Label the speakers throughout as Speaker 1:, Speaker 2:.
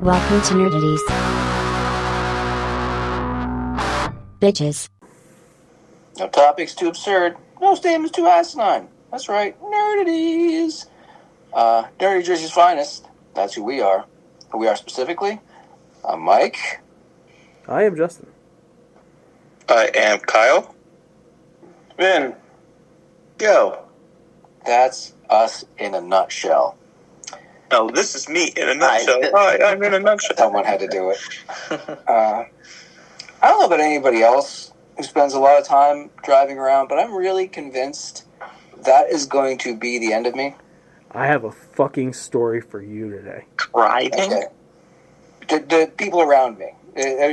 Speaker 1: Welcome to Nerdities. Bitches.
Speaker 2: No topic's too absurd. No statement's too asinine. That's right, Nerdities. Nerdy Jersey's finest. That's who we are. Who we are specifically. I'm Mike.
Speaker 3: I am Justin.
Speaker 4: I am Kyle.
Speaker 5: Vin.
Speaker 4: Yo.
Speaker 2: That's us in a nutshell.
Speaker 4: No, this is me in a nutshell. Hi, I'm in a nutshell.
Speaker 2: Someone had to do it. I don't know about anybody else who spends a lot of time driving around, but I'm really convinced that is going to be the end of me.
Speaker 3: I have a fucking story for you today.
Speaker 4: Driving?
Speaker 2: Okay. The people around me.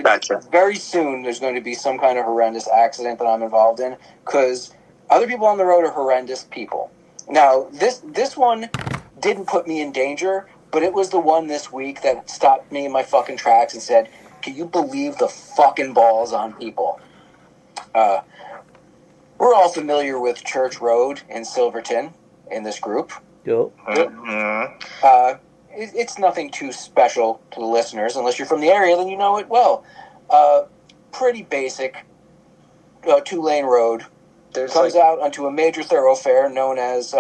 Speaker 4: Gotcha.
Speaker 2: Very soon there's going to be some kind of horrendous accident that I'm involved in, because other people on the road are horrendous people. Now, this one didn't put me in danger, but it was the one this week that stopped me in my fucking tracks and said, can you believe the fucking balls on people? We're all familiar with Church Road in Silverton in this group.
Speaker 3: Yep.
Speaker 4: Mm-hmm.
Speaker 2: It's nothing too special to the listeners. Unless you're from the area, then you know it well. Pretty basic 2-lane road. Comes out onto a major thoroughfare known as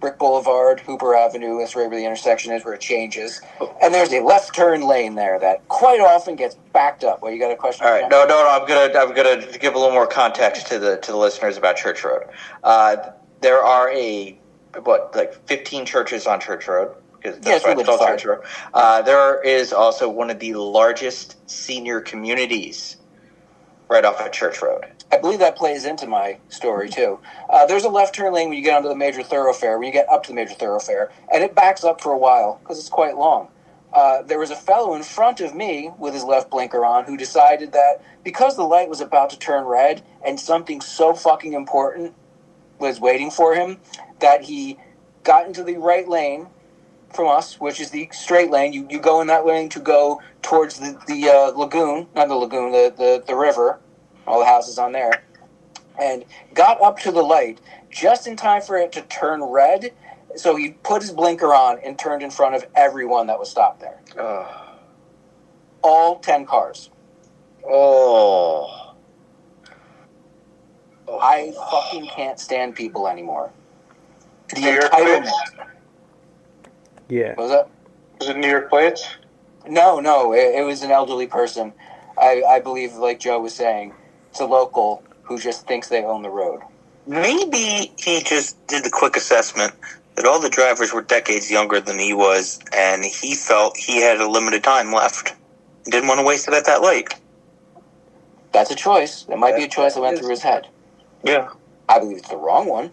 Speaker 2: Brick Boulevard, Hooper Avenue. That's right where the intersection is, where it changes. And there's a left turn lane there that quite often gets backed up. Well, you got a question?
Speaker 4: All right, no. I'm gonna give a little more context to the listeners about Church Road. There are 15 churches on Church Road, because that's why it's called Church Road. There is also one of the largest senior communities right off of Church Road.
Speaker 2: I believe that plays into my story, too. There's a left turn lane when you get onto the major thoroughfare, when you get up to the major thoroughfare, and it backs up for a while, because it's quite long. There was a fellow in front of me with his left blinker on who decided that because the light was about to turn red and something so fucking important was waiting for him, that he got into the right lane from us, which is the straight lane. You go in that lane to go towards the lagoon, not the lagoon, the river, all the houses on there, and got up to the light just in time for it to turn red. So he put his blinker on and turned in front of everyone that was stopped there. All 10 cars.
Speaker 4: Oh.
Speaker 2: I fucking can't stand people anymore. The
Speaker 5: New York
Speaker 2: entitlement.
Speaker 5: plates?
Speaker 3: Yeah.
Speaker 2: What was that?
Speaker 5: Was it New York plates?
Speaker 2: No, it was an elderly person. I believe, like Joe was saying, it's a local who just thinks they own the road.
Speaker 4: Maybe he just did the quick assessment that all the drivers were decades younger than he was, and he felt he had a limited time left. Didn't want to waste it at that light.
Speaker 2: That's a choice. It might be a choice that went through his head.
Speaker 4: Yeah.
Speaker 2: I believe it's the wrong one.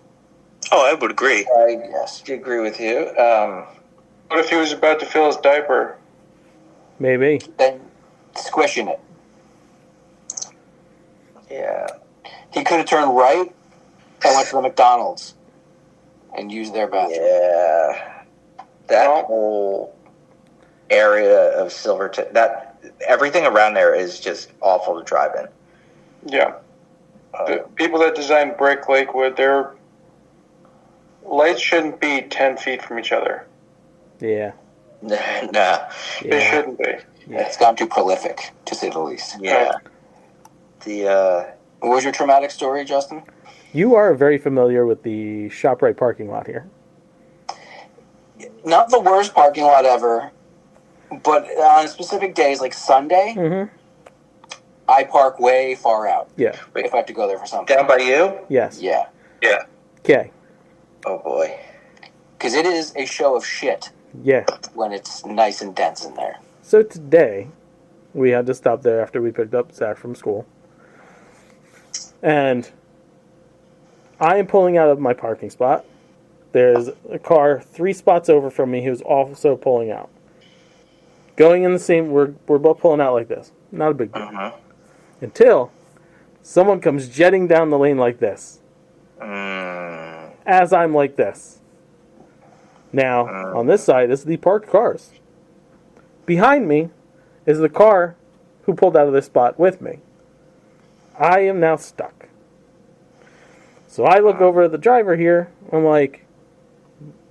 Speaker 4: Oh, I would agree.
Speaker 2: Yes.
Speaker 4: I agree with you.
Speaker 5: What if he was about to fill his diaper?
Speaker 3: Maybe.
Speaker 2: Then squishing it.
Speaker 4: Yeah.
Speaker 2: He could have turned right and went to the McDonald's and used their bathroom.
Speaker 4: Yeah. That whole area of Silverton, everything around there is just awful to drive in.
Speaker 5: Yeah. The people that designed Brick Lakewood, their lights shouldn't be 10 feet from each other.
Speaker 3: Yeah.
Speaker 4: Nah.
Speaker 5: They shouldn't be.
Speaker 3: Yeah.
Speaker 2: It's gone too prolific, to say the least.
Speaker 4: Yeah.
Speaker 2: What was your traumatic story, Justin?
Speaker 3: You are very familiar with the ShopRite parking lot here.
Speaker 2: Not the worst parking lot ever, but on specific days, like Sunday, I park way far out.
Speaker 3: Yeah.
Speaker 2: If I have to go there for something.
Speaker 4: Down by you?
Speaker 3: Yes.
Speaker 2: Yeah.
Speaker 4: Yeah.
Speaker 3: Okay.
Speaker 4: Oh, boy.
Speaker 2: Because it is a show of shit
Speaker 3: Yeah.
Speaker 2: when it's nice and dense in there.
Speaker 3: So today, we had to stop there after we picked up Zach from school. And I am pulling out of my parking spot. There's a car 3 spots over from me who's also pulling out. Going in the same, we're both pulling out like this. Not a big deal. Until someone comes jetting down the lane like this. As I'm like this. Now, on this side is the parked cars. Behind me is the car who pulled out of this spot with me. I am now stuck. So I look over at the driver here. I'm like,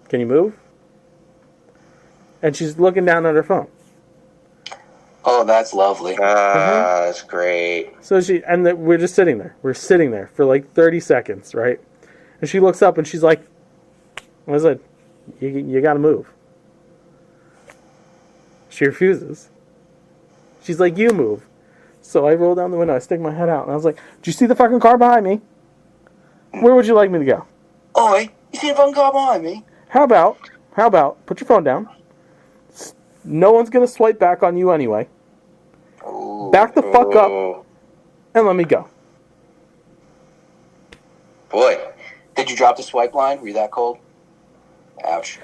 Speaker 3: can you move? And she's looking down at her phone.
Speaker 2: Oh, that's lovely.
Speaker 4: That's great.
Speaker 3: So we're just sitting there. We're sitting there for like 30 seconds, right? And she looks up and she's like, I said, you gotta move. She refuses. She's like, you move. So I roll down the window, I stick my head out, and I was like, do you see the fucking car behind me? Where would you like me to go?
Speaker 2: Oi, you see the fucking car behind me?
Speaker 3: How about, put your phone down. No one's gonna swipe back on you anyway. Back the fuck up and let me go.
Speaker 4: Boy.
Speaker 2: Did you drop the swipe line? Were you that cold? Ouch.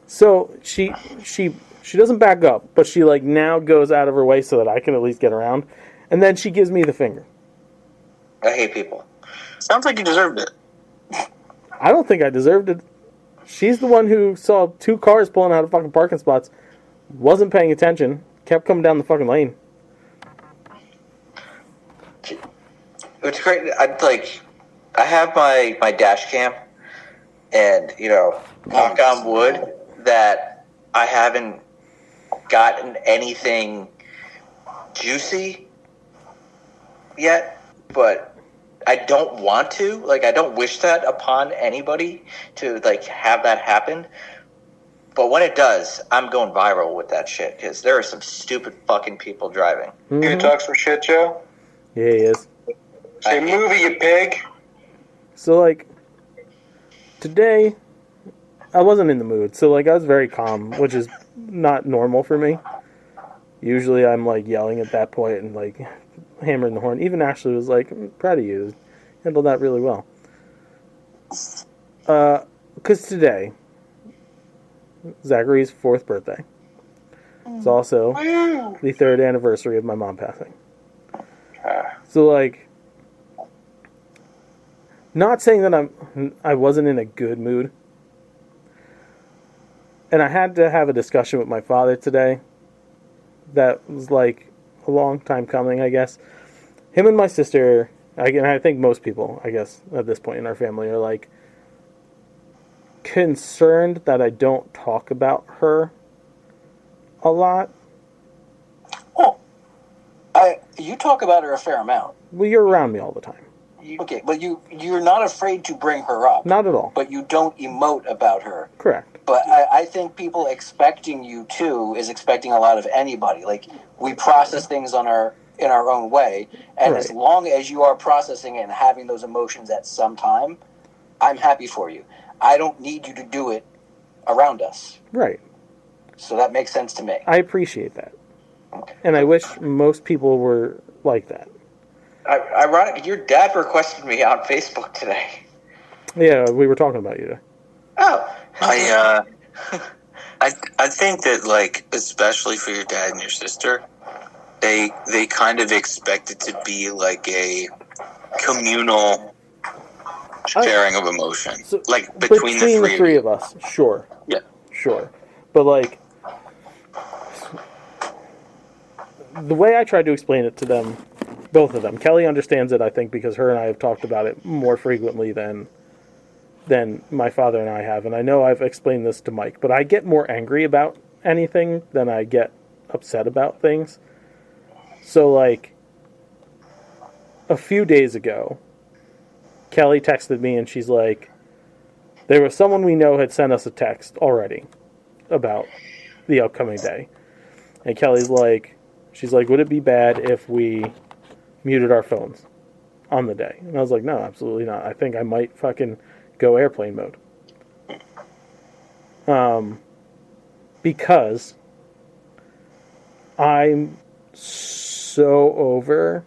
Speaker 3: So she doesn't back up, but she like now goes out of her way so that I can at least get around. And then she gives me the finger.
Speaker 4: I hate people.
Speaker 5: Sounds like you deserved it.
Speaker 3: I don't think I deserved it. She's the one who saw 2 cars pulling out of fucking parking spots, wasn't paying attention, kept coming down the fucking lane.
Speaker 4: It's great. I have my dash cam, and knock on wood that I haven't gotten anything juicy yet, but I don't want to. Like, I don't wish that upon anybody to have that happen. But when it does, I'm going viral with that shit because there are some stupid fucking people driving.
Speaker 5: Mm-hmm. You can talk some shit, Joe?
Speaker 3: Yeah, he is.
Speaker 5: Say movie, you pig.
Speaker 3: So, today, I wasn't in the mood. So, I was very calm, which is not normal for me. Usually, I'm, yelling at that point and, hammering the horn. Even Ashley was like, I'm proud of you. Handled that really well. Because today, Zachary's 4th birthday. It's also the 3rd anniversary of my mom passing. So, not saying that I wasn't in a good mood. And I had to have a discussion with my father today that was a long time coming, I guess. Him and my sister, and I think most people, I guess, at this point in our family are concerned that I don't talk about her a lot.
Speaker 2: Oh, you talk about her a fair amount.
Speaker 3: Well, you're around me all the time.
Speaker 2: Okay, but you're not afraid to bring her up.
Speaker 3: Not at all.
Speaker 2: But you don't emote about her.
Speaker 3: Correct.
Speaker 2: But I think people expecting you to is expecting a lot of anybody. We process things in our own way, and as long as you are processing it and having those emotions at some time, I'm happy for you. I don't need you to do it around us.
Speaker 3: Right.
Speaker 2: So that makes sense to me.
Speaker 3: I appreciate that. Okay. And I wish most people were like that.
Speaker 4: Ironic, your dad requested me on Facebook today.
Speaker 3: Yeah, we were talking about you.
Speaker 4: Oh.
Speaker 5: I think that, especially for your dad and your sister, they kind of expect it to be a communal sharing of emotion. So, between the three
Speaker 3: of us. Sure.
Speaker 5: Yeah.
Speaker 3: Sure. But, the way I tried to explain it to them, both of them, Kelly understands it, I think, because her and I have talked about it more frequently than my father and I have. And I know I've explained this to Mike, but I get more angry about anything than I get upset about things. So, a few days ago, Kelly texted me and she's like, there was someone we know had sent us a text already about the upcoming day. And Kelly's she's like, would it be bad if we muted our phones on the day? And I was like, no, absolutely not. I think I might fucking go airplane mode. Because I'm so over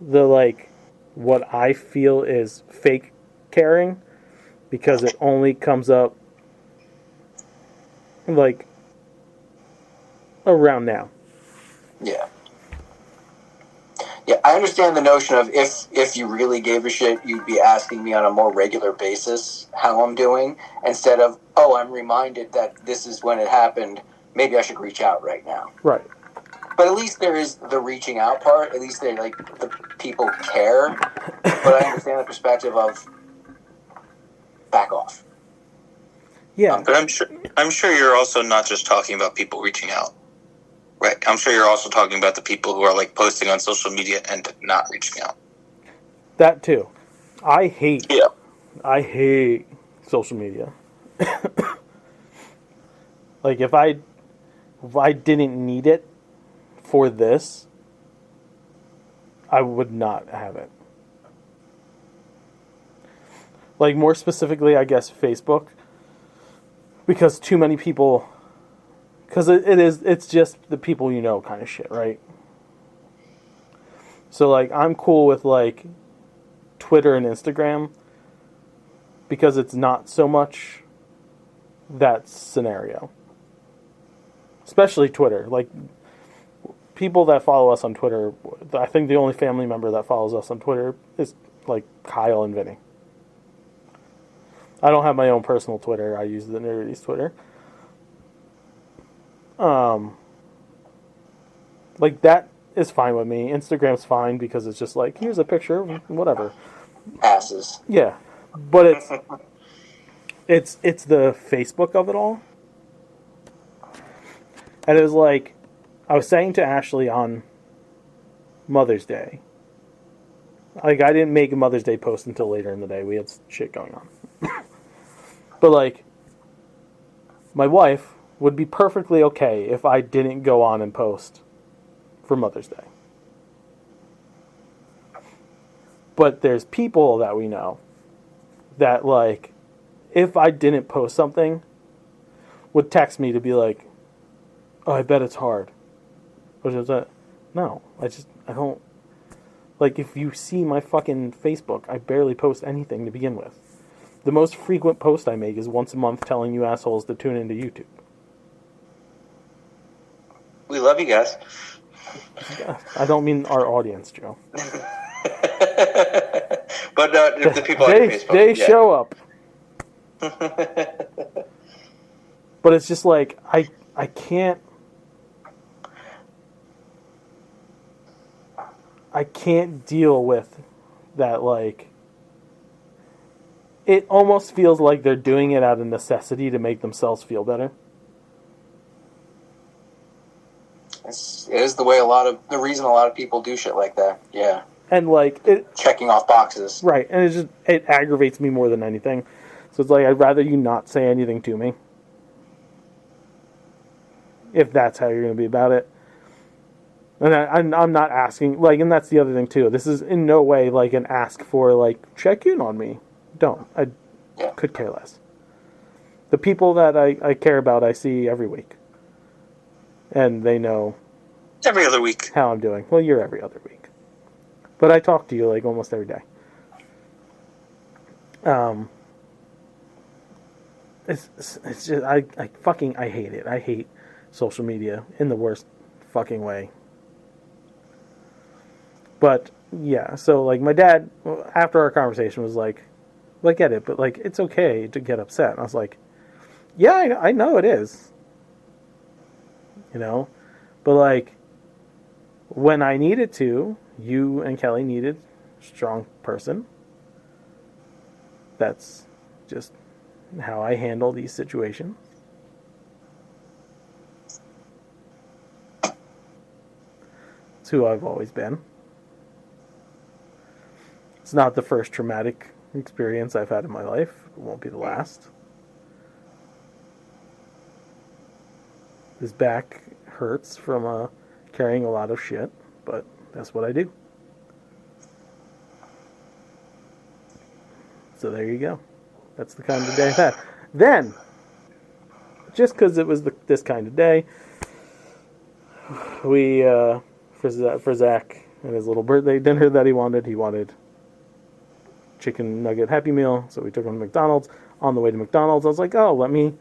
Speaker 3: the what I feel is fake caring, because it only comes up around now.
Speaker 2: Yeah. Yeah, I understand the notion of if you really gave a shit, you'd be asking me on a more regular basis how I'm doing, instead of, oh, I'm reminded that this is when it happened, maybe I should reach out right now.
Speaker 3: Right.
Speaker 2: But at least there is the reaching out part. At least they the people care. But I understand the perspective of back off.
Speaker 3: Yeah.
Speaker 5: But I'm sure you're also not just talking about people reaching out. Right. I'm sure you're also talking about the people who are like posting on social media and not reaching out.
Speaker 3: That too. I hate social media. Like if I didn't need it for this, I would not have it. Like more specifically, I guess Facebook, because too many people, because it's just the people you know kind of shit, right? So like I'm cool with like Twitter and Instagram because it's not so much that scenario. Especially Twitter. Like people that follow us on Twitter, I think the only family member that follows us on Twitter is like Kyle and Vinny. I don't have my own personal Twitter. I use the Nerdity's Twitter. Like that is fine with me. Instagram's fine because it's just like, here's a picture, whatever.
Speaker 2: Passes.
Speaker 3: Yeah. But it's the Facebook of it all. And it was like, I was saying to Ashley on Mother's Day, like I didn't make a Mother's Day post until later in the day. We had shit going on. But like, my wife would be perfectly okay if I didn't go on and post for Mother's Day. But there's people that we know that like, if I didn't post something, would text me to be like, oh, I bet it's hard. Which is that? No, I don't. Like, if you see my fucking Facebook, I barely post anything to begin with. The most frequent post I make is once a month telling you assholes to tune into YouTube.
Speaker 4: We love you guys.
Speaker 3: I don't mean our audience, Joe.
Speaker 4: But the people on Facebook.
Speaker 3: They show up. But it's just like, I can't deal with that, like, it almost feels like they're doing it out of necessity to make themselves feel better.
Speaker 2: It is the reason a lot of people do shit like that. Yeah.
Speaker 3: And like
Speaker 2: checking off boxes.
Speaker 3: Right. And it aggravates me more than anything. So it's like, I'd rather you not say anything to me. If that's how you're going to be about it. And I'm not asking, like, and that's the other thing too. This is in no way like an ask for like, check in on me. Don't. I could care less. The people that I care about, I see every week. And they know
Speaker 5: every other week
Speaker 3: how I'm doing. Well, you're every other week. But I talk to you like almost every day. It's just, I hate it. I hate social media in the worst fucking way. But yeah, so like my dad, after our conversation, was like, I get it, but like it's okay to get upset. And I was like, yeah, I know it is. You know? But like, when I needed to, you and Kelly needed a strong person. That's just how I handle these situations. It's who I've always been. It's not the first traumatic experience I've had in my life. It won't be the last. This back hurts from carrying a lot of shit, but that's what I do. So there you go. That's the kind of day I've had. Then, just because it was this kind of day, we, for Zach and his little birthday dinner that he wanted chicken nugget Happy Meal, so we took him to McDonald's. On the way to McDonald's, I was like, oh, let me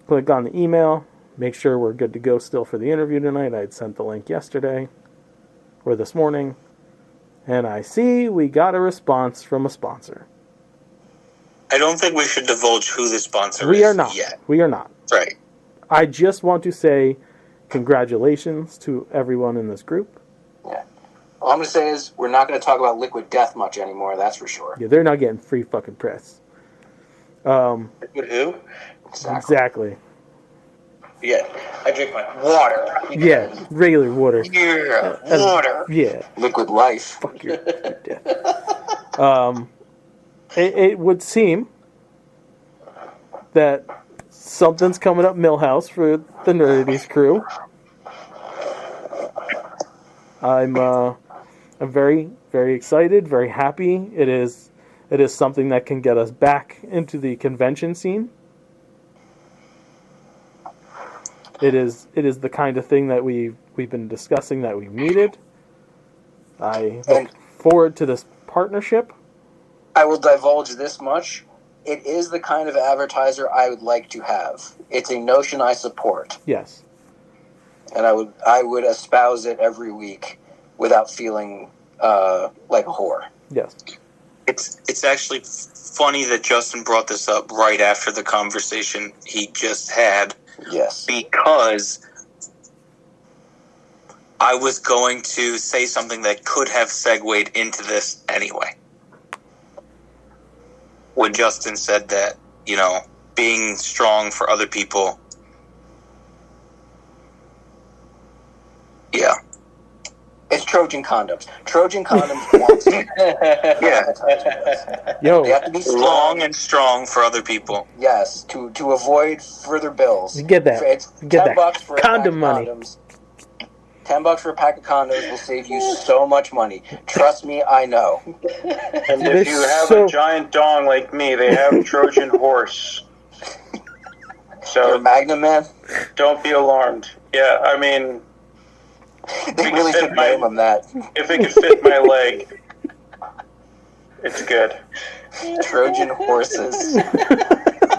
Speaker 3: click on the email, make sure we're good to go still for the interview tonight. I had sent the link yesterday, or this morning, and I see we got a response from a sponsor.
Speaker 5: I don't think we should divulge who the sponsor is.
Speaker 3: We are not.
Speaker 5: Yet.
Speaker 3: We are not.
Speaker 5: Right.
Speaker 3: I just want to say congratulations to everyone in this group.
Speaker 2: Yeah. All I'm going to say is we're not going to talk about Liquid Death much anymore, that's for sure.
Speaker 3: Yeah, they're not getting free fucking press.
Speaker 4: Liquid who?
Speaker 3: Exactly.
Speaker 4: Yeah, I drink my water.
Speaker 3: Yeah, regular water.
Speaker 4: Yeah, water.
Speaker 3: Yeah.
Speaker 2: Liquid life.
Speaker 3: Fuck your death. It would seem that something's coming up Millhouse for the Nerdities crew. I'm very, very excited, very happy. It is something that can get us back into the convention scene. It is the kind of thing that we've been discussing that we needed. I look forward to this partnership.
Speaker 2: I will divulge this much. It is the kind of advertiser I would like to have. It's a notion I support.
Speaker 3: Yes.
Speaker 2: And I would espouse it every week without feeling like a whore.
Speaker 3: Yes.
Speaker 5: It's actually funny that Justin brought this up right after the conversation he just had.
Speaker 2: Yes.
Speaker 5: Because I was going to say something that could have segued into this anyway. When Justin said that, being strong for other people. Yeah.
Speaker 2: It's Trojan condoms. Trojan condoms wants it.
Speaker 5: Yeah.
Speaker 3: Yo.
Speaker 2: They have to be
Speaker 5: Long and strong for other people.
Speaker 2: Yes, to avoid further bills.
Speaker 3: Get that.
Speaker 2: It's
Speaker 3: Get
Speaker 2: $10
Speaker 3: that.
Speaker 2: for a
Speaker 3: Condom
Speaker 2: pack of
Speaker 3: money.
Speaker 2: condoms. $10 for a pack of condoms will save you so much money. Trust me, I know.
Speaker 6: And if you have a giant dong like me, they have Trojan horse.
Speaker 2: You're a
Speaker 6: So
Speaker 2: Magnum man.
Speaker 6: don't be alarmed. Yeah, I mean,
Speaker 2: They really should name them that.
Speaker 6: if it could fit my leg, it's good.
Speaker 2: Trojan horses. You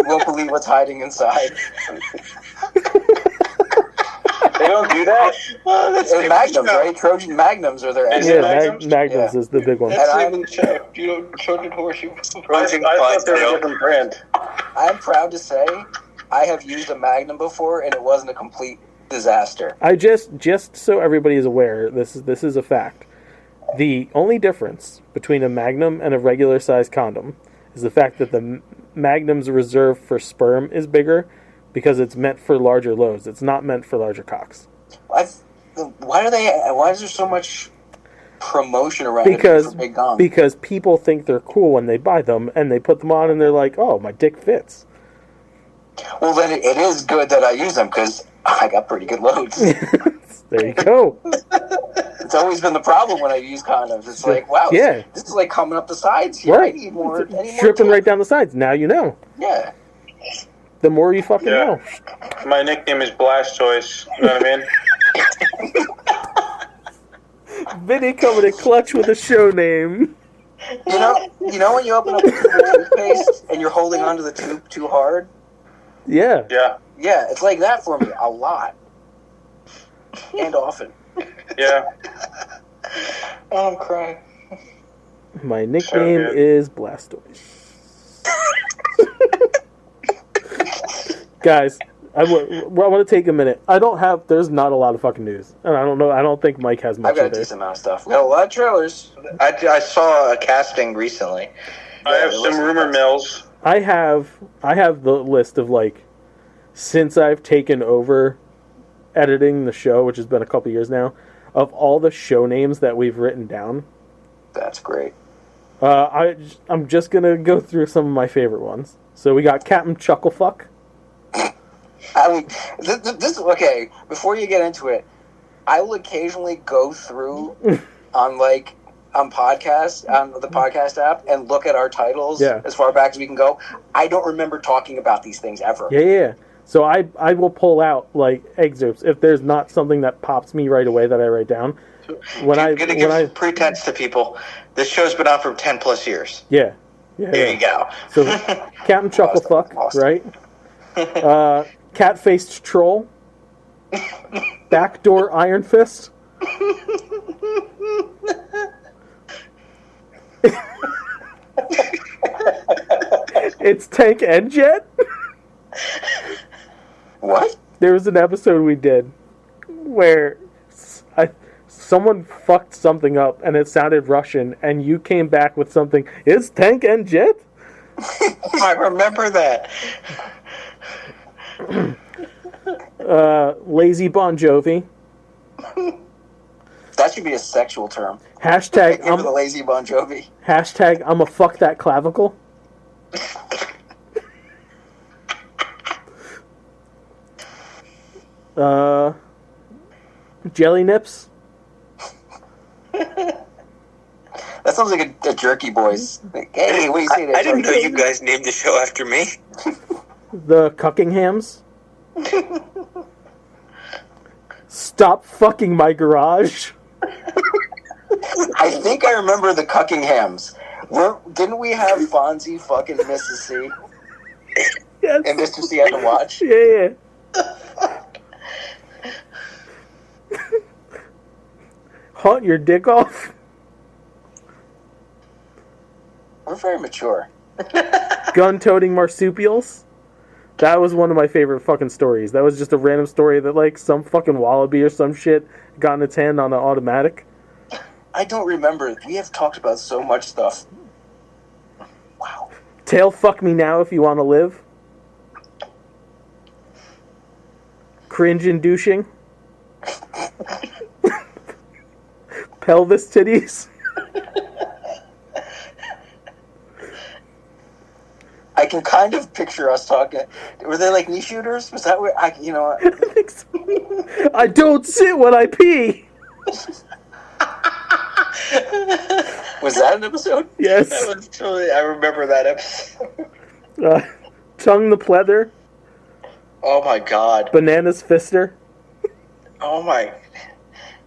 Speaker 2: won't believe what's hiding inside.
Speaker 6: They don't do that?
Speaker 5: Oh, that's
Speaker 2: They're Magnums, right? Trojan Magnums are their
Speaker 6: Is it
Speaker 2: engines.
Speaker 3: Magnums
Speaker 2: Yeah.
Speaker 3: is the big one.
Speaker 2: And I'm,
Speaker 4: Trojan horse.
Speaker 6: I thought they were a different brand.
Speaker 2: I'm proud to say I have used a Magnum before, and it wasn't a complete disaster.
Speaker 3: I just so everybody is aware, this is a fact. The only difference between a Magnum and a regular size condom is the fact that the Magnum's reserve for sperm is bigger because it's meant for larger loads. It's not meant for larger cocks.
Speaker 2: Why is there so much promotion around it for big gum?
Speaker 3: Because people think they're cool when they buy them and they put them on and they're like, oh, my dick fits.
Speaker 2: Well, then it is good that I use them because I got pretty good loads.
Speaker 3: There you go.
Speaker 2: It's always been the problem when I use condoms. It's like, wow,
Speaker 3: Yeah.
Speaker 2: this is like coming up the sides here.
Speaker 3: Right.
Speaker 2: I need more.
Speaker 3: Dripping right down the sides. Now you know.
Speaker 2: Yeah.
Speaker 3: The more you fucking know.
Speaker 6: My nickname is Blastoise. You know what I mean?
Speaker 3: Vinny coming in clutch with a show name.
Speaker 2: You know when you open up a tube of toothpaste and you're holding onto the tube too hard?
Speaker 3: Yeah.
Speaker 6: Yeah.
Speaker 2: Yeah, it's like that for me a lot. And often.
Speaker 6: Yeah.
Speaker 4: Oh, I'm crying.
Speaker 3: My nickname
Speaker 6: good.
Speaker 3: is Blastoise. Guys, I want to take a minute. There's not a lot of fucking news. And I don't think Mike has much
Speaker 2: I've got a
Speaker 3: either.
Speaker 2: decent amount of stuff. We got a lot of trailers.
Speaker 4: I saw a casting recently.
Speaker 6: I have some rumor mills.
Speaker 3: I have the list of, like, since I've taken over editing the show, which has been a couple years now, of all the show names that we've written down.
Speaker 2: That's great.
Speaker 3: I'm just going to go through some of my favorite ones. So we got Captain Chucklefuck.
Speaker 2: This okay. Before you get into it, I will occasionally go through on podcasts on the podcast app and look at our titles as far back as we can go. I don't remember talking about these things ever.
Speaker 3: Yeah. So I will pull out, like, excerpts if there's not something that pops me right away that I write down. When
Speaker 4: I'm going to give pretense to people. This show's been on for 10 plus years.
Speaker 3: Yeah.
Speaker 4: There you go.
Speaker 3: So Captain Chucklefuck, right? Cat-faced troll. Backdoor Iron Fist. It's Tank and Jet.
Speaker 2: What?
Speaker 3: There was an episode we did where someone fucked something up and it sounded Russian, and you came back with something. It's Tank and Jet.
Speaker 4: I remember that.
Speaker 3: Lazy Bon Jovi.
Speaker 2: That should be a sexual term.
Speaker 3: Hashtag
Speaker 2: I'm the lazy Bon Jovi.
Speaker 3: Hashtag I'm a fuck that clavicle. Jelly Nips.
Speaker 2: That sounds like a Jerky Boys. Like, hey, what do you say there?
Speaker 5: I didn't know you guys named the show after me.
Speaker 3: The Cuckinghams. Stop fucking my garage.
Speaker 2: I think I remember the Cuckinghams. Didn't we have Fonzie fucking Mrs. C?
Speaker 3: Yes.
Speaker 2: And Mr. C had to watch?
Speaker 3: Yeah. Haunt your dick off.
Speaker 2: We're very mature.
Speaker 3: Gun-toting marsupials. That was one of my favorite fucking stories. That was just a random story that, like, some fucking wallaby or some shit got in its hand on an automatic.
Speaker 2: I don't remember. We have talked about so much stuff. Wow.
Speaker 3: Tail fuck me now if you want to live. Cringe inducing. Pelvis titties.
Speaker 2: I can kind of picture us talking. Were they like knee shooters? Was that where I
Speaker 3: think so. I don't sit when I pee.
Speaker 2: Was that an episode?
Speaker 3: Yes.
Speaker 4: That was totally, I remember that episode.
Speaker 3: Tongue the pleather.
Speaker 4: Oh my god.
Speaker 3: Bananas fister.
Speaker 4: Oh my.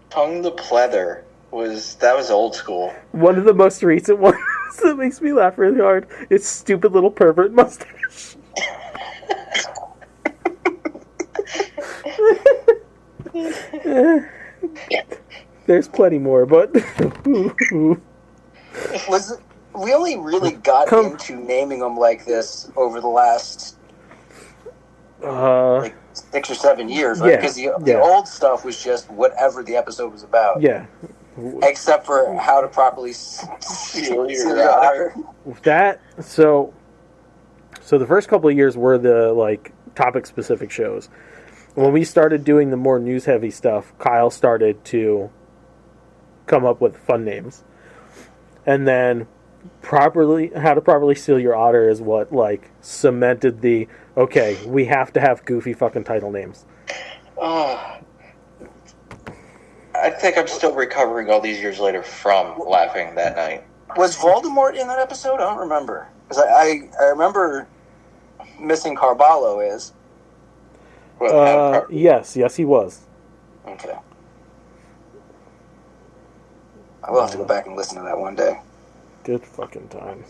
Speaker 4: Tongue the pleather that was old school.
Speaker 3: One of the most recent ones that makes me laugh really hard is stupid little pervert mustache. There's plenty more, but
Speaker 2: we only really got into naming them like this over the last like 6 or 7 years, right? Because the old stuff was just whatever the episode was about.
Speaker 3: Yeah.
Speaker 2: Except for how to properly seal your honor.
Speaker 3: That so the first couple of years were the like topic specific shows. When we started doing the more news heavy stuff, Kyle started to come up with fun names. And then how to properly seal your otter is what like cemented the we have to have goofy fucking title names.
Speaker 4: I think I'm still recovering all these years later from laughing that night.
Speaker 2: Was Voldemort in that episode? I don't remember. Because I remember missing Carballo is.
Speaker 3: Yes, he was.
Speaker 2: Okay. I will have to go back and listen to that one day.
Speaker 3: Good fucking times.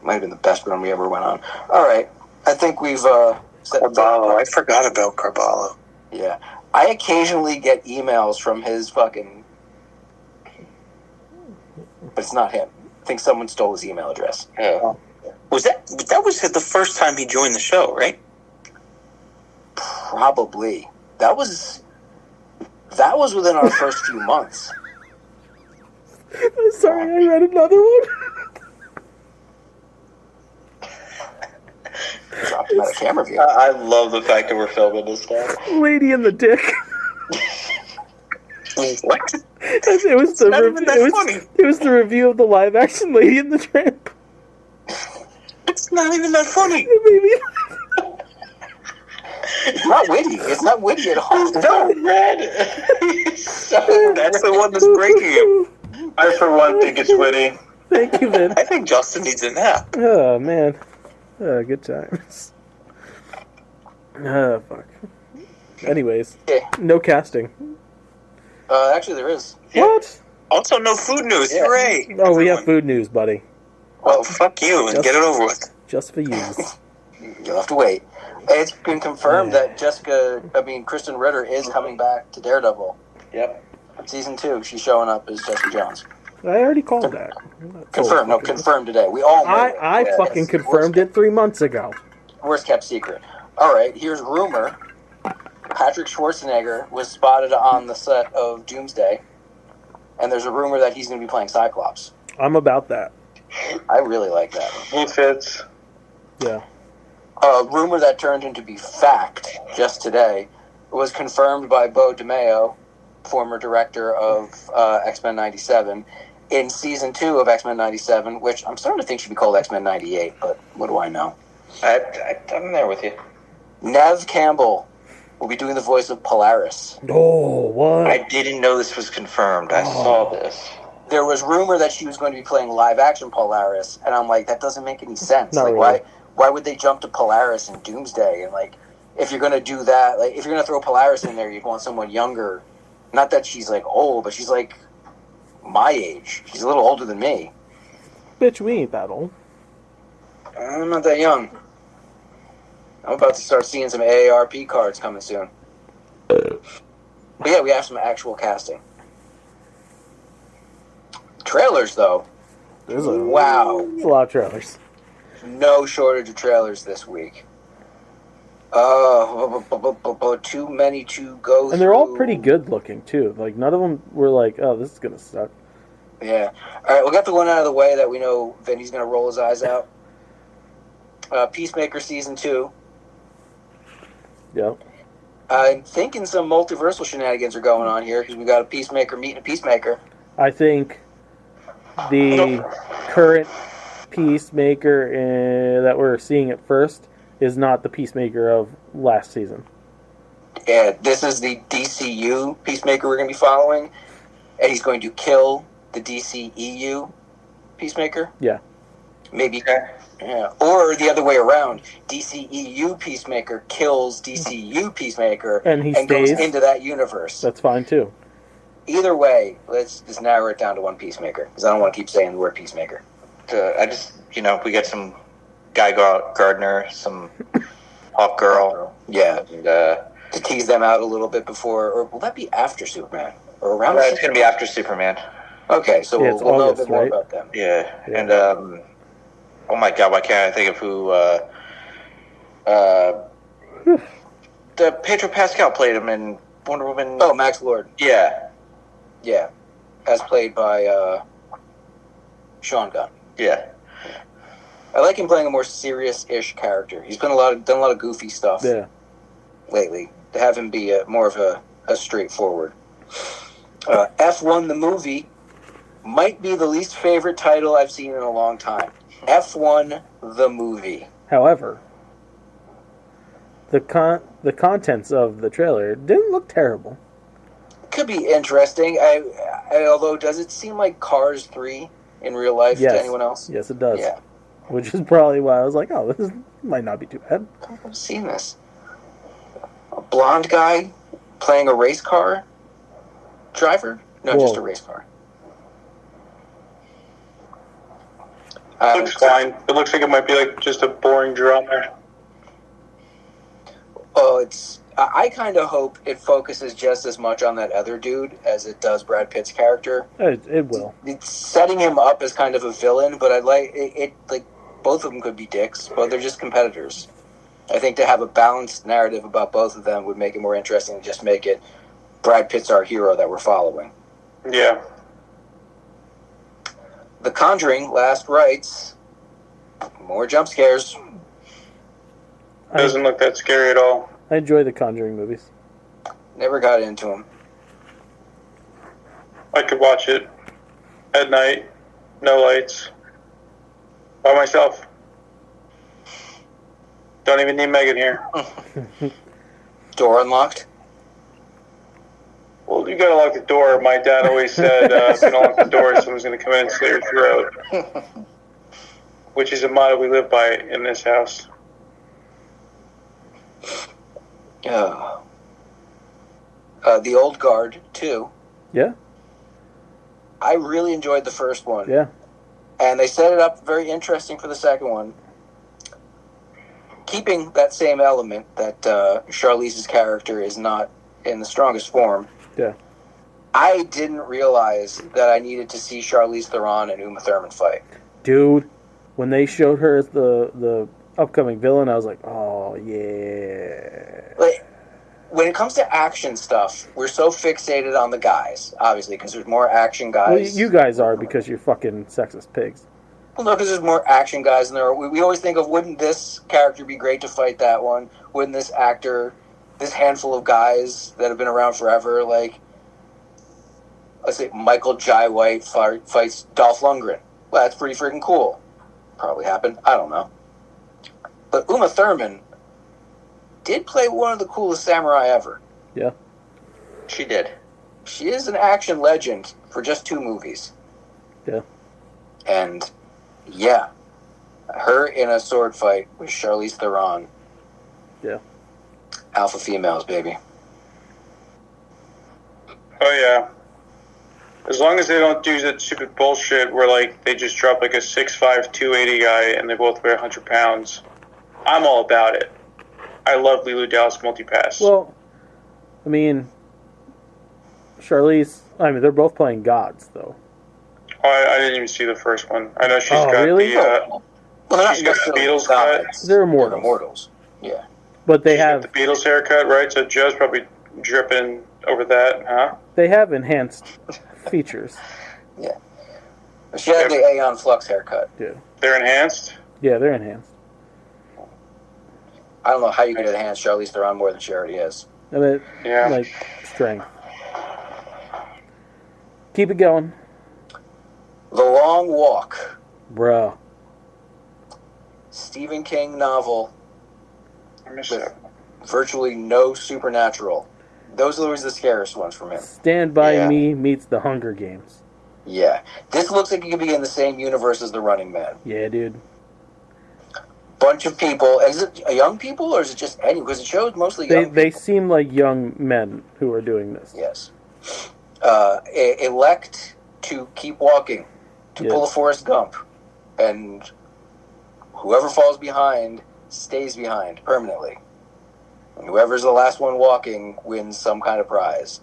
Speaker 2: Might have been the best one we ever went on. All right. I think we've set
Speaker 5: Carballo. I forgot about Carballo.
Speaker 2: Yeah. I occasionally get emails from his fucking... But it's not him. I think someone stole his email address.
Speaker 4: Yeah.
Speaker 5: That was the first time he joined the show, right?
Speaker 2: Probably. That was within our first few months.
Speaker 3: Sorry, I read another one.
Speaker 2: Dropped him out of camera view.
Speaker 4: I love the fact that we're filming this stuff.
Speaker 3: Lady in the Dick.
Speaker 5: What?
Speaker 3: It was the review of the live action Lady in the Tramp.
Speaker 5: It's not even that funny.
Speaker 3: Maybe.
Speaker 2: It's not witty. It's not witty at all.
Speaker 4: It's so red.
Speaker 5: That's the one that's breaking him.
Speaker 6: I, for one, think it's witty.
Speaker 3: Thank you, man.
Speaker 5: I think Justin needs a nap.
Speaker 3: Oh, man. Good times. Fuck. Anyways, no casting.
Speaker 2: Actually, there is.
Speaker 3: What?
Speaker 5: Also, no food news.
Speaker 2: Yeah.
Speaker 5: Hooray!
Speaker 3: Oh, we have food news, buddy.
Speaker 5: Well, fuck you and get it over with.
Speaker 3: Just for you.
Speaker 2: You'll have to wait. It's been confirmed that Kristen Ritter is coming back to Daredevil.
Speaker 4: Yep.
Speaker 2: Season 2, she's showing up as Jessica Jones.
Speaker 3: I already called that.
Speaker 2: Confirmed. No, confirmed today. We all know it.
Speaker 3: I fucking confirmed it 3 months ago.
Speaker 2: Worst kept secret. All right, here's rumor. Patrick Schwarzenegger was spotted on the set of Doomsday, and there's a rumor that he's going to be playing Cyclops.
Speaker 3: I'm about that.
Speaker 2: I really like that.
Speaker 6: He fits.
Speaker 3: Yeah.
Speaker 2: A rumor that turned into be fact just today was confirmed by Beau DeMayo, former director of X-Men 97, in Season 2 of X-Men 97, which I'm starting to think should be called X-Men 98, but what do I know?
Speaker 4: I'm there with you.
Speaker 2: Nev Campbell will be doing the voice of Polaris.
Speaker 3: Oh, what?
Speaker 4: I didn't know this was confirmed. I saw this.
Speaker 2: There was rumor that she was going to be playing live-action Polaris, and I'm like, that doesn't make any sense.
Speaker 3: Not
Speaker 2: like,
Speaker 3: really.
Speaker 2: why would they jump to Polaris in Doomsday? And, like, if you're going to do that, like, if you're going to throw Polaris in there, you'd want someone younger. Not that she's, like, old, but she's, like, my age. She's a little older than me.
Speaker 3: Bitch, we ain't that old.
Speaker 2: I'm not that young. I'm about to start seeing some AARP cards coming soon. But yeah, we have some actual casting. Trailers, though. Wow.
Speaker 3: There's a lot of trailers.
Speaker 2: No shortage of trailers this week. Too many to go through.
Speaker 3: And they're all pretty good looking, too. Like, none of them were like, oh, this is going to suck.
Speaker 2: Yeah. All right, we'll get the one out of the way that we know Vinny's going to roll his eyes out. Peacemaker Season 2.
Speaker 3: Yep.
Speaker 2: I'm thinking some multiversal shenanigans are going on here because we got a Peacemaker meeting a Peacemaker.
Speaker 3: I think the current Peacemaker that we're seeing at first is not the Peacemaker of last season.
Speaker 2: Yeah, this is the DCU Peacemaker we're going to be following, and he's going to kill the DCEU Peacemaker.
Speaker 3: Yeah.
Speaker 2: Maybe. Yeah. Or the other way around. DCEU Peacemaker kills DCU Peacemaker
Speaker 3: and he
Speaker 2: goes into that universe.
Speaker 3: That's fine, too.
Speaker 2: Either way, let's just narrow it down to one Peacemaker, because I don't want to keep saying the word Peacemaker.
Speaker 4: We get some Guy Gardner, some Hawk Girl.
Speaker 2: Yeah.
Speaker 4: And,
Speaker 2: to tease them out a little bit before, or will that be after Superman? Or around
Speaker 4: It's going to be after Superman.
Speaker 2: Okay, so
Speaker 3: yeah,
Speaker 2: we'll know a bit more about them.
Speaker 4: Yeah. And, oh my God, why can't I think of who, the Pedro Pascal played him in Wonder Woman.
Speaker 2: Oh, Max Lord.
Speaker 4: Yeah.
Speaker 2: Yeah. As played by, Sean Gunn.
Speaker 4: Yeah.
Speaker 2: I like him playing a more serious-ish character. He's done a lot of goofy stuff lately. To have him be more of a straightforward. F1 the movie might be the least favorite title I've seen in a long time. F1 the movie.
Speaker 3: However, the contents of the trailer didn't look terrible.
Speaker 2: Could be interesting. Although, does it seem like Cars 3 in real life to anyone else?
Speaker 3: Yes, it does.
Speaker 2: Yeah.
Speaker 3: Which is probably why I was like, oh, this might not be too bad.
Speaker 2: I've seen this. A blonde guy playing a race car driver? No, just a race car.
Speaker 6: Looks fine. It looks like it might be like just a boring drama.
Speaker 2: Oh, I kind of hope it focuses just as much on that other dude as it does Brad Pitt's character.
Speaker 3: It will.
Speaker 2: It's setting him up as kind of a villain, but I'd like it. Like both of them could be dicks, but they're just competitors. I think to have a balanced narrative about both of them would make it more interesting than just make it Brad Pitt's our hero that we're following.
Speaker 6: Yeah.
Speaker 2: The Conjuring, Last Rites. More jump scares.
Speaker 6: Doesn't look that scary at all.
Speaker 3: I enjoy the Conjuring movies.
Speaker 2: Never got into them.
Speaker 6: I could watch it at night, no lights, by myself. Don't even need Megan here.
Speaker 2: Door unlocked?
Speaker 6: Well, you gotta lock the door. My dad always said, if you don't lock the door, someone's gonna come in and slit your throat. Which is a motto we live by in this house.
Speaker 2: The Old Guard, too.
Speaker 3: Yeah.
Speaker 2: I really enjoyed the first one.
Speaker 3: Yeah.
Speaker 2: And they set it up very interesting for the second one. Keeping that same element that Charlize's character is not in the strongest form.
Speaker 3: Yeah.
Speaker 2: I didn't realize that I needed to see Charlize Theron and Uma Thurman fight.
Speaker 3: Dude, when they showed her as the upcoming villain, I was like, oh, yeah.
Speaker 2: Like, when it comes to action stuff, we're so fixated on the guys, obviously, because there's more action guys.
Speaker 3: Well, you guys are because you're fucking sexist pigs.
Speaker 2: Well, no, because there's more action guys in there. We always think of, wouldn't this character be great to fight that one? Wouldn't this actor, this handful of guys that have been around forever, like, let's say Michael Jai White fights Dolph Lundgren. Well, that's pretty freaking cool. Probably happened. I don't know. But Uma Thurman did play one of the coolest samurai ever.
Speaker 3: Yeah.
Speaker 4: She did.
Speaker 2: She is an action legend for just 2 movies.
Speaker 3: Yeah.
Speaker 2: And, yeah, her in a sword fight with Charlize Theron.
Speaker 3: Yeah.
Speaker 2: Alpha females, baby.
Speaker 6: Oh, yeah. As long as they don't do that stupid bullshit where, like, they just drop, like, a 6'5", 280 guy and they both weigh 100 pounds, I'm all about it. I love Leeloo Dallas multipass.
Speaker 3: Well, I mean, Charlize, they're both playing gods, though.
Speaker 6: Oh, I didn't even see the first one. I know she's got
Speaker 3: really?
Speaker 6: the
Speaker 2: Well, they're
Speaker 6: she's
Speaker 2: not
Speaker 6: got the
Speaker 2: necessarily
Speaker 6: Beatles cut.
Speaker 2: gods.
Speaker 3: They're immortals.
Speaker 2: They're immortals. Yeah.
Speaker 3: But they
Speaker 6: She's got
Speaker 3: have
Speaker 6: the Beatles haircut, right? So Joe's probably dripping over that, huh?
Speaker 3: they have enhanced features.
Speaker 2: Yeah. She had the Aeon Flux haircut.
Speaker 3: Yeah.
Speaker 6: They're enhanced?
Speaker 3: Yeah, they're enhanced.
Speaker 2: I don't know how you could enhance Charlize Theron more than she already is.
Speaker 3: I mean,
Speaker 6: Yeah.
Speaker 3: like, strength. Keep it going.
Speaker 2: The Long Walk.
Speaker 3: Bro.
Speaker 2: Stephen King novel
Speaker 6: I missed
Speaker 2: with
Speaker 6: that.
Speaker 2: virtually no supernatural. Those are always the scariest ones from him.
Speaker 3: Stand By
Speaker 4: Yeah.
Speaker 3: Me meets The Hunger Games.
Speaker 2: Yeah. This looks like it could be in the same universe as The Running Man.
Speaker 3: Yeah, dude.
Speaker 2: Bunch of people. Is it young people or is it just anyone? Because it shows mostly young people.
Speaker 3: They seem like young men who are doing this.
Speaker 2: Yes. Elect to keep walking, to pull a Forrest Gump. And whoever falls behind stays behind permanently. And whoever's the last one walking wins some kind of prize.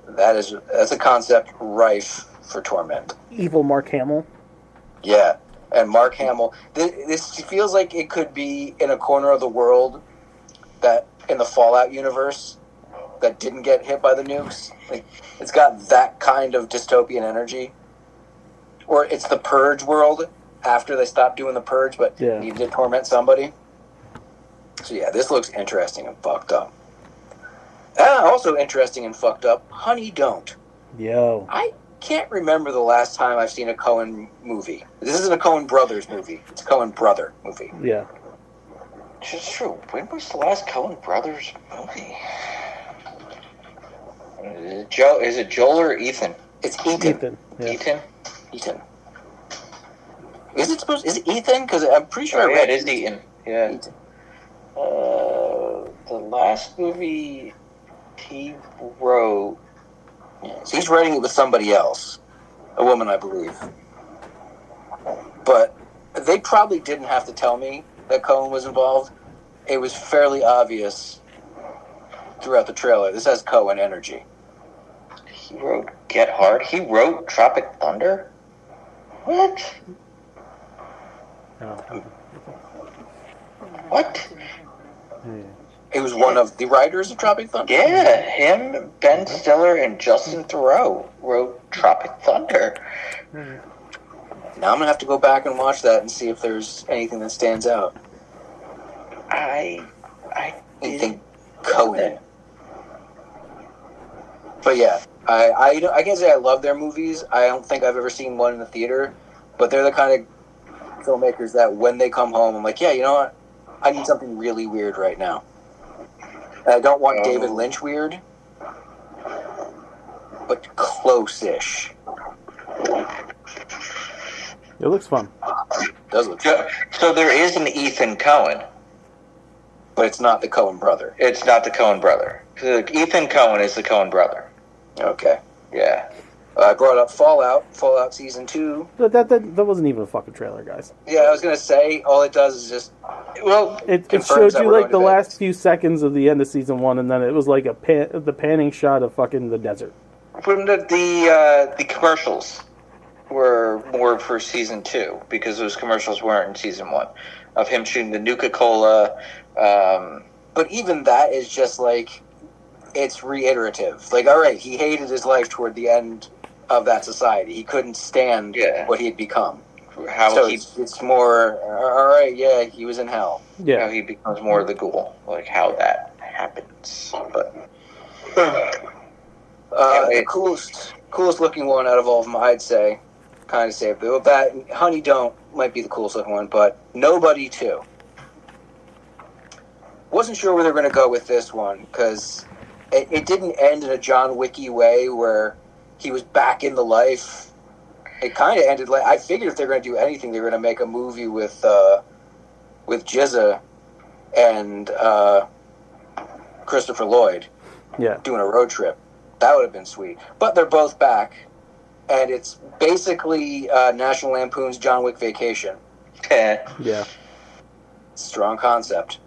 Speaker 2: That's a concept rife for torment.
Speaker 3: Evil Mark Hamill.
Speaker 2: Yeah. And Mark Hamill. This feels like it could be in a corner of the world that in the Fallout universe that didn't get hit by the nukes. Like, it's got that kind of dystopian energy. Or it's the Purge world after they stopped doing the Purge but needed to torment somebody. So yeah, this looks interesting and fucked up. Also interesting and fucked up, Honey Don't.
Speaker 3: Yo.
Speaker 2: I can't remember the last time I've seen a Coen movie. This isn't a Coen Brothers movie. It's a Coen Brother movie.
Speaker 3: Yeah.
Speaker 4: It's true. When was the last Coen Brothers movie? Is it Joel or Ethan?
Speaker 2: It's Ethan.
Speaker 3: Ethan. Yeah.
Speaker 2: Ethan. Is it Ethan? Because I'm pretty sure
Speaker 4: it is Ethan. Yeah.
Speaker 2: Ethan.
Speaker 4: The last movie he wrote.
Speaker 2: Yeah, so he's writing it with somebody else. A woman, I believe. But they probably didn't have to tell me that Coen was involved. It was fairly obvious throughout the trailer. This has Coen energy.
Speaker 4: He wrote Get Hard. He wrote Tropic Thunder. What?
Speaker 3: Oh.
Speaker 4: What?
Speaker 2: It was one of the writers of Tropic Thunder?
Speaker 4: Yeah, him, Ben Stiller, and Justin Theroux wrote Tropic Thunder.
Speaker 2: Now I'm going to have to go back and watch that and see if there's anything that stands out.
Speaker 4: I
Speaker 2: Anything Coen. But yeah, I can't say I love their movies. I don't think I've ever seen one in the theater. But they're the kind of filmmakers that when they come home, I'm like, yeah, you know what? I need something really weird right now. I don't want David Lynch weird, but close-ish.
Speaker 3: It looks fun.
Speaker 2: It does look fun.
Speaker 4: So there is an Ethan Coen.
Speaker 2: But it's not the Coen brother.
Speaker 4: It's not the Coen brother. Ethan Coen is the Coen brother.
Speaker 2: Okay.
Speaker 4: Yeah.
Speaker 2: I brought up Fallout Season 2.
Speaker 3: But that wasn't even a fucking trailer, guys.
Speaker 2: Yeah, I was going to say, all it does is just... Well,
Speaker 3: It
Speaker 2: confirms
Speaker 3: showed
Speaker 2: that
Speaker 3: you,
Speaker 2: we're
Speaker 3: like,
Speaker 2: going
Speaker 3: the
Speaker 2: to
Speaker 3: last
Speaker 2: Vegas.
Speaker 3: few seconds of the end of Season 1, and then it was like the panning shot of fucking the desert.
Speaker 4: When the commercials were more for Season 2, because those commercials weren't in Season 1, of him shooting the Nuka-Cola.
Speaker 2: But even that is just, like, it's reiterative. Like, all right, he hated his life toward the end of that society. He couldn't stand what he had become. it's more, all right, yeah, he was in hell.
Speaker 3: Yeah.
Speaker 4: How he becomes more of the ghoul, like how that happens. But
Speaker 2: the coolest looking one out of all of them, I'd say, kind of safe. That Honey Don't might be the coolest looking one, but Nobody 2. Wasn't sure where they're going to go with this one, because it didn't end in a John Wicky way where he was back in the life. It kind of ended like, I figured if they're going to do anything, they're going to make a movie with Jizza and Christopher Lloyd doing a road trip. That would have been sweet. But they're both back, and it's basically National Lampoon's John Wick Vacation.
Speaker 3: Yeah.
Speaker 2: Strong concept.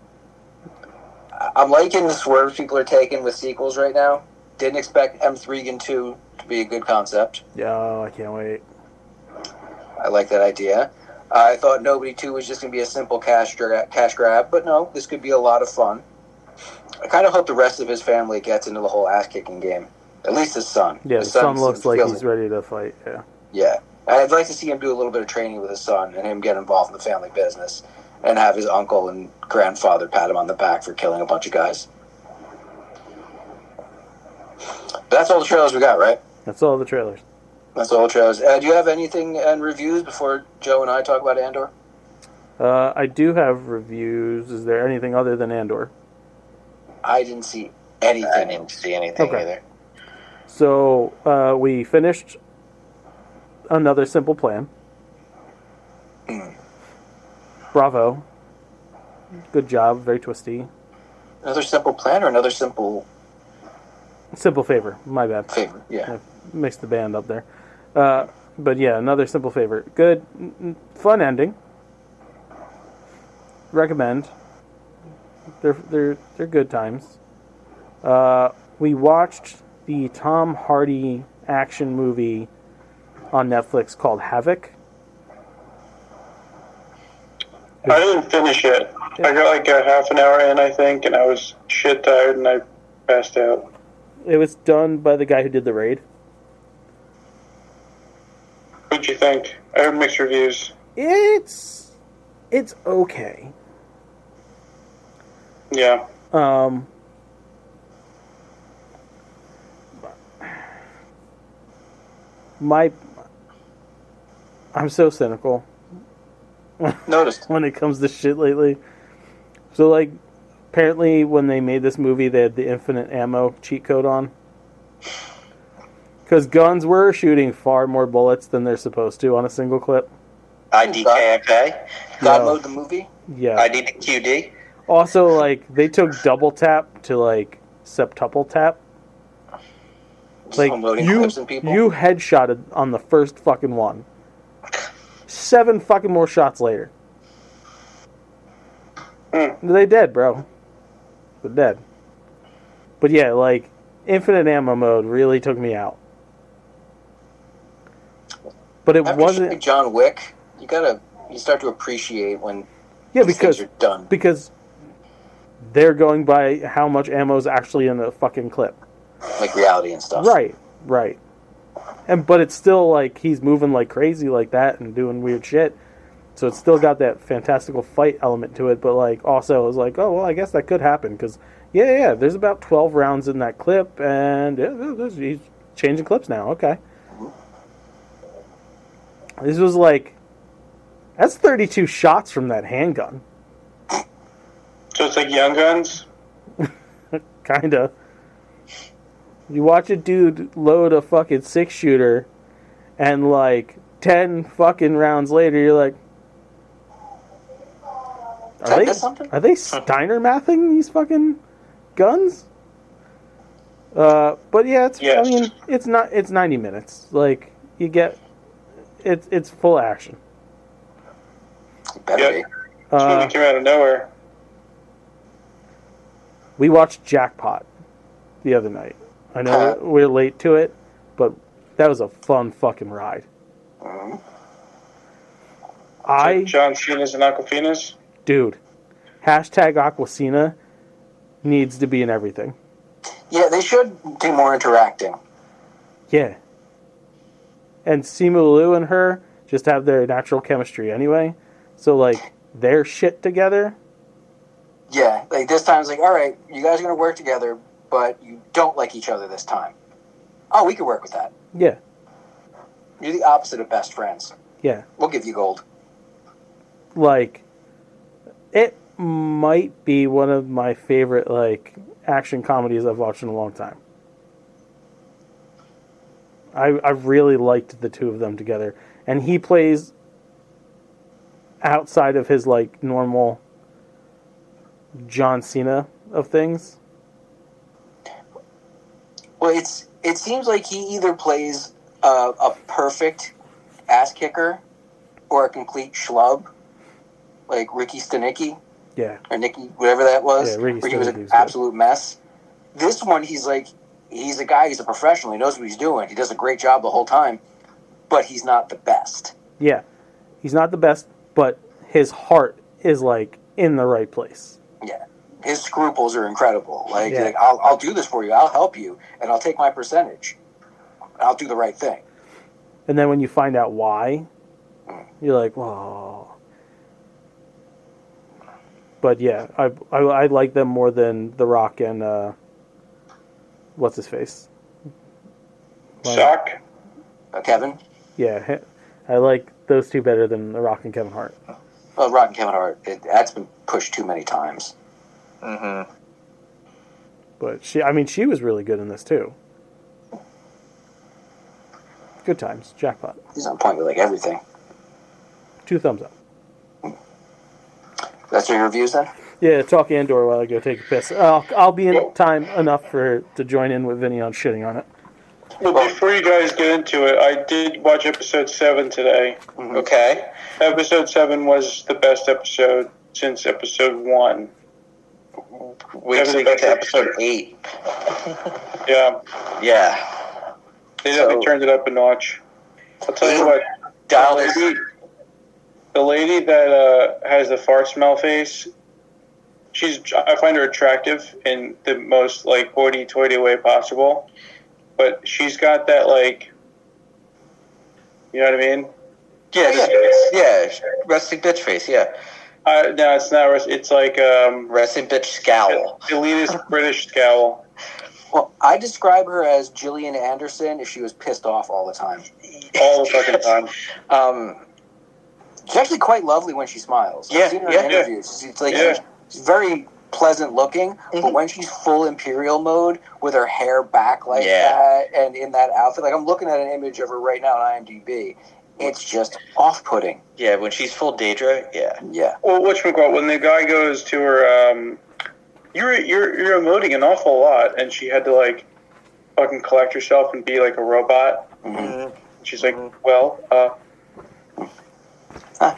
Speaker 2: I'm liking the swerves people are taking with sequels right now. Didn't expect M3 2 to be a good concept.
Speaker 3: Yeah, I can't wait.
Speaker 2: I like that idea. I thought Nobody 2 was just going to be a simple cash grab, but no, this could be a lot of fun. I kind of hope the rest of his family gets into the whole ass-kicking game. At least his son.
Speaker 3: Yeah, his son looks like he's ready to fight, yeah.
Speaker 2: Yeah. I'd like to see him do a little bit of training with his son and him get involved in the family business and have his uncle and grandfather pat him on the back for killing a bunch of guys. But that's all the trailers we got, right?
Speaker 3: That's all the trailers.
Speaker 2: That's all the trailers. Do you have anything in reviews before Joe and I talk about Andor?
Speaker 3: I do have reviews. Is there anything other than Andor?
Speaker 2: I didn't see anything.
Speaker 4: I didn't see anything either.
Speaker 3: So, we finished Another Simple Plan. Bravo. Good job. Very twisty.
Speaker 2: Another Simple Plan or Another Simple...
Speaker 3: Simple Favor. My bad.
Speaker 2: Favor, yeah.
Speaker 3: I mixed the band up there. But yeah, Another Simple Favor. Good. Fun ending. Recommend. They're good times. We watched the Tom Hardy action movie on Netflix called Havoc.
Speaker 6: I didn't finish it. I got like a half an hour in, I think, and I was shit tired and I passed out.
Speaker 3: It was done by the guy who did The Raid.
Speaker 6: What'd you think? I heard mixed reviews.
Speaker 3: It's okay.
Speaker 6: Yeah.
Speaker 3: I'm so cynical.
Speaker 2: Noticed.
Speaker 3: When it comes to shit lately. So, like, apparently when they made this movie, they had the infinite ammo cheat code on. Because guns were shooting far more bullets than they're supposed to on a single clip.
Speaker 4: IDKFA?
Speaker 2: God mode the movie?
Speaker 3: Yeah.
Speaker 4: IDQD?
Speaker 3: Also, like, they took double tap to, like, septuple tap. Like, you headshotted on the first fucking one. 7 fucking more shots later. They dead, bro. They're dead. But yeah, like, infinite ammo mode really took me out. But it wasn't
Speaker 2: John Wick. You start to appreciate when things are done.
Speaker 3: Because they're going by how much ammo is actually in the fucking clip.
Speaker 2: Like reality and stuff.
Speaker 3: Right. But it's still like he's moving like crazy like that and doing weird shit. So it's still got that fantastical fight element to it, but like also it was like, oh well, I guess that could happen because there's about 12 rounds in that clip, and he's changing clips now. Okay, this was like that's 32 shots from that handgun.
Speaker 6: So it's like Young Guns.
Speaker 3: Kinda. You watch a dude load a fucking 6-shooter, and like 10 fucking rounds later, you're like, are they Steiner mathing these fucking guns? But yeah, I mean, it's 90 minutes. Like you get, it's full action.
Speaker 2: Better be.
Speaker 6: This movie came out of nowhere.
Speaker 3: We watched Jackpot the other night. I know we're late to it, but that was a fun fucking ride.
Speaker 6: John Cena's and Aquafina's?
Speaker 3: Dude, #Aquafina needs to be in everything.
Speaker 2: Yeah, they should do more interacting.
Speaker 3: Yeah. And Simu Liu and her just have their natural chemistry anyway. So, like, their shit together.
Speaker 2: Yeah, like this time it's like, all right, you guys are going to work together, but you don't like each other this time. Oh, we can work with that.
Speaker 3: Yeah.
Speaker 2: You're the opposite of best friends.
Speaker 3: Yeah.
Speaker 2: We'll give you gold.
Speaker 3: Like, it might be one of my favorite, like, action comedies I've watched in a long time. I really liked the two of them together. And he plays outside of his, like, normal John Cena of things.
Speaker 2: Well, it seems like he either plays a perfect ass kicker or a complete schlub, like Ricky Stenicki.
Speaker 3: Yeah.
Speaker 2: Or Nicky, whatever that was.
Speaker 3: Yeah, Ricky
Speaker 2: where he was an
Speaker 3: Stenicki was
Speaker 2: absolute mess. This one, he's a guy, he's a professional, he knows what he's doing, he does a great job the whole time, but he's not the best.
Speaker 3: Yeah. He's not the best, but his heart is, like, in the right place.
Speaker 2: Yeah. His scruples are incredible. Like,
Speaker 3: Yeah.
Speaker 2: like I'll do this for you, I'll help you, and I'll take my percentage. I'll do the right thing.
Speaker 3: And then when you find out why, you're like, whoa. But yeah, I like them more than The Rock and what's his face?
Speaker 6: Sock.
Speaker 2: Kevin?
Speaker 3: Yeah, I like those two better than The Rock and Kevin Hart.
Speaker 2: Well, Rock and Kevin Hart, that's been pushed too many times.
Speaker 4: Mm-hmm.
Speaker 3: But she was really good in this too. Good times, jackpot.
Speaker 2: He's on point with like everything.
Speaker 3: 2 thumbs up.
Speaker 2: That's your reviews then?
Speaker 3: Yeah, talk Andor while I go take a piss. I'll be in time enough to join in with Vinny on shitting on it.
Speaker 6: Well, before you guys get into it, I did watch episode 7 today.
Speaker 2: Mm-hmm.
Speaker 4: Okay.
Speaker 6: Episode 7 was the best episode since episode 1.
Speaker 4: Wait till you get to episode 8.
Speaker 6: Yeah.
Speaker 4: Yeah.
Speaker 6: They definitely turned it up a notch. I'll tell you what.
Speaker 4: Dallas.
Speaker 6: The lady that has the fart smell face, I find her attractive in the most, like, hoity-toity way possible. But she's got that, like, you know what I mean?
Speaker 4: Yeah, resting bitch face, yeah.
Speaker 6: No, it's not. It's like
Speaker 4: Resting bitch scowl.
Speaker 6: Elitist British scowl.
Speaker 2: Well, I describe her as Gillian Anderson if she was pissed off all the time.
Speaker 6: All the fucking time.
Speaker 2: She's actually quite lovely when she smiles. I've seen her in interviews. She's very pleasant looking, but when she's full Imperial mode with her hair back like that and in that outfit, like I'm looking at an image of her right now on IMDb, it's just off-putting.
Speaker 4: Yeah, when she's full Daedra,
Speaker 2: Yeah.
Speaker 6: Well, when the guy goes to her, you're emoting an awful lot, and she had to, like, fucking collect herself and be like a robot.
Speaker 2: Mm-hmm.
Speaker 6: She's like,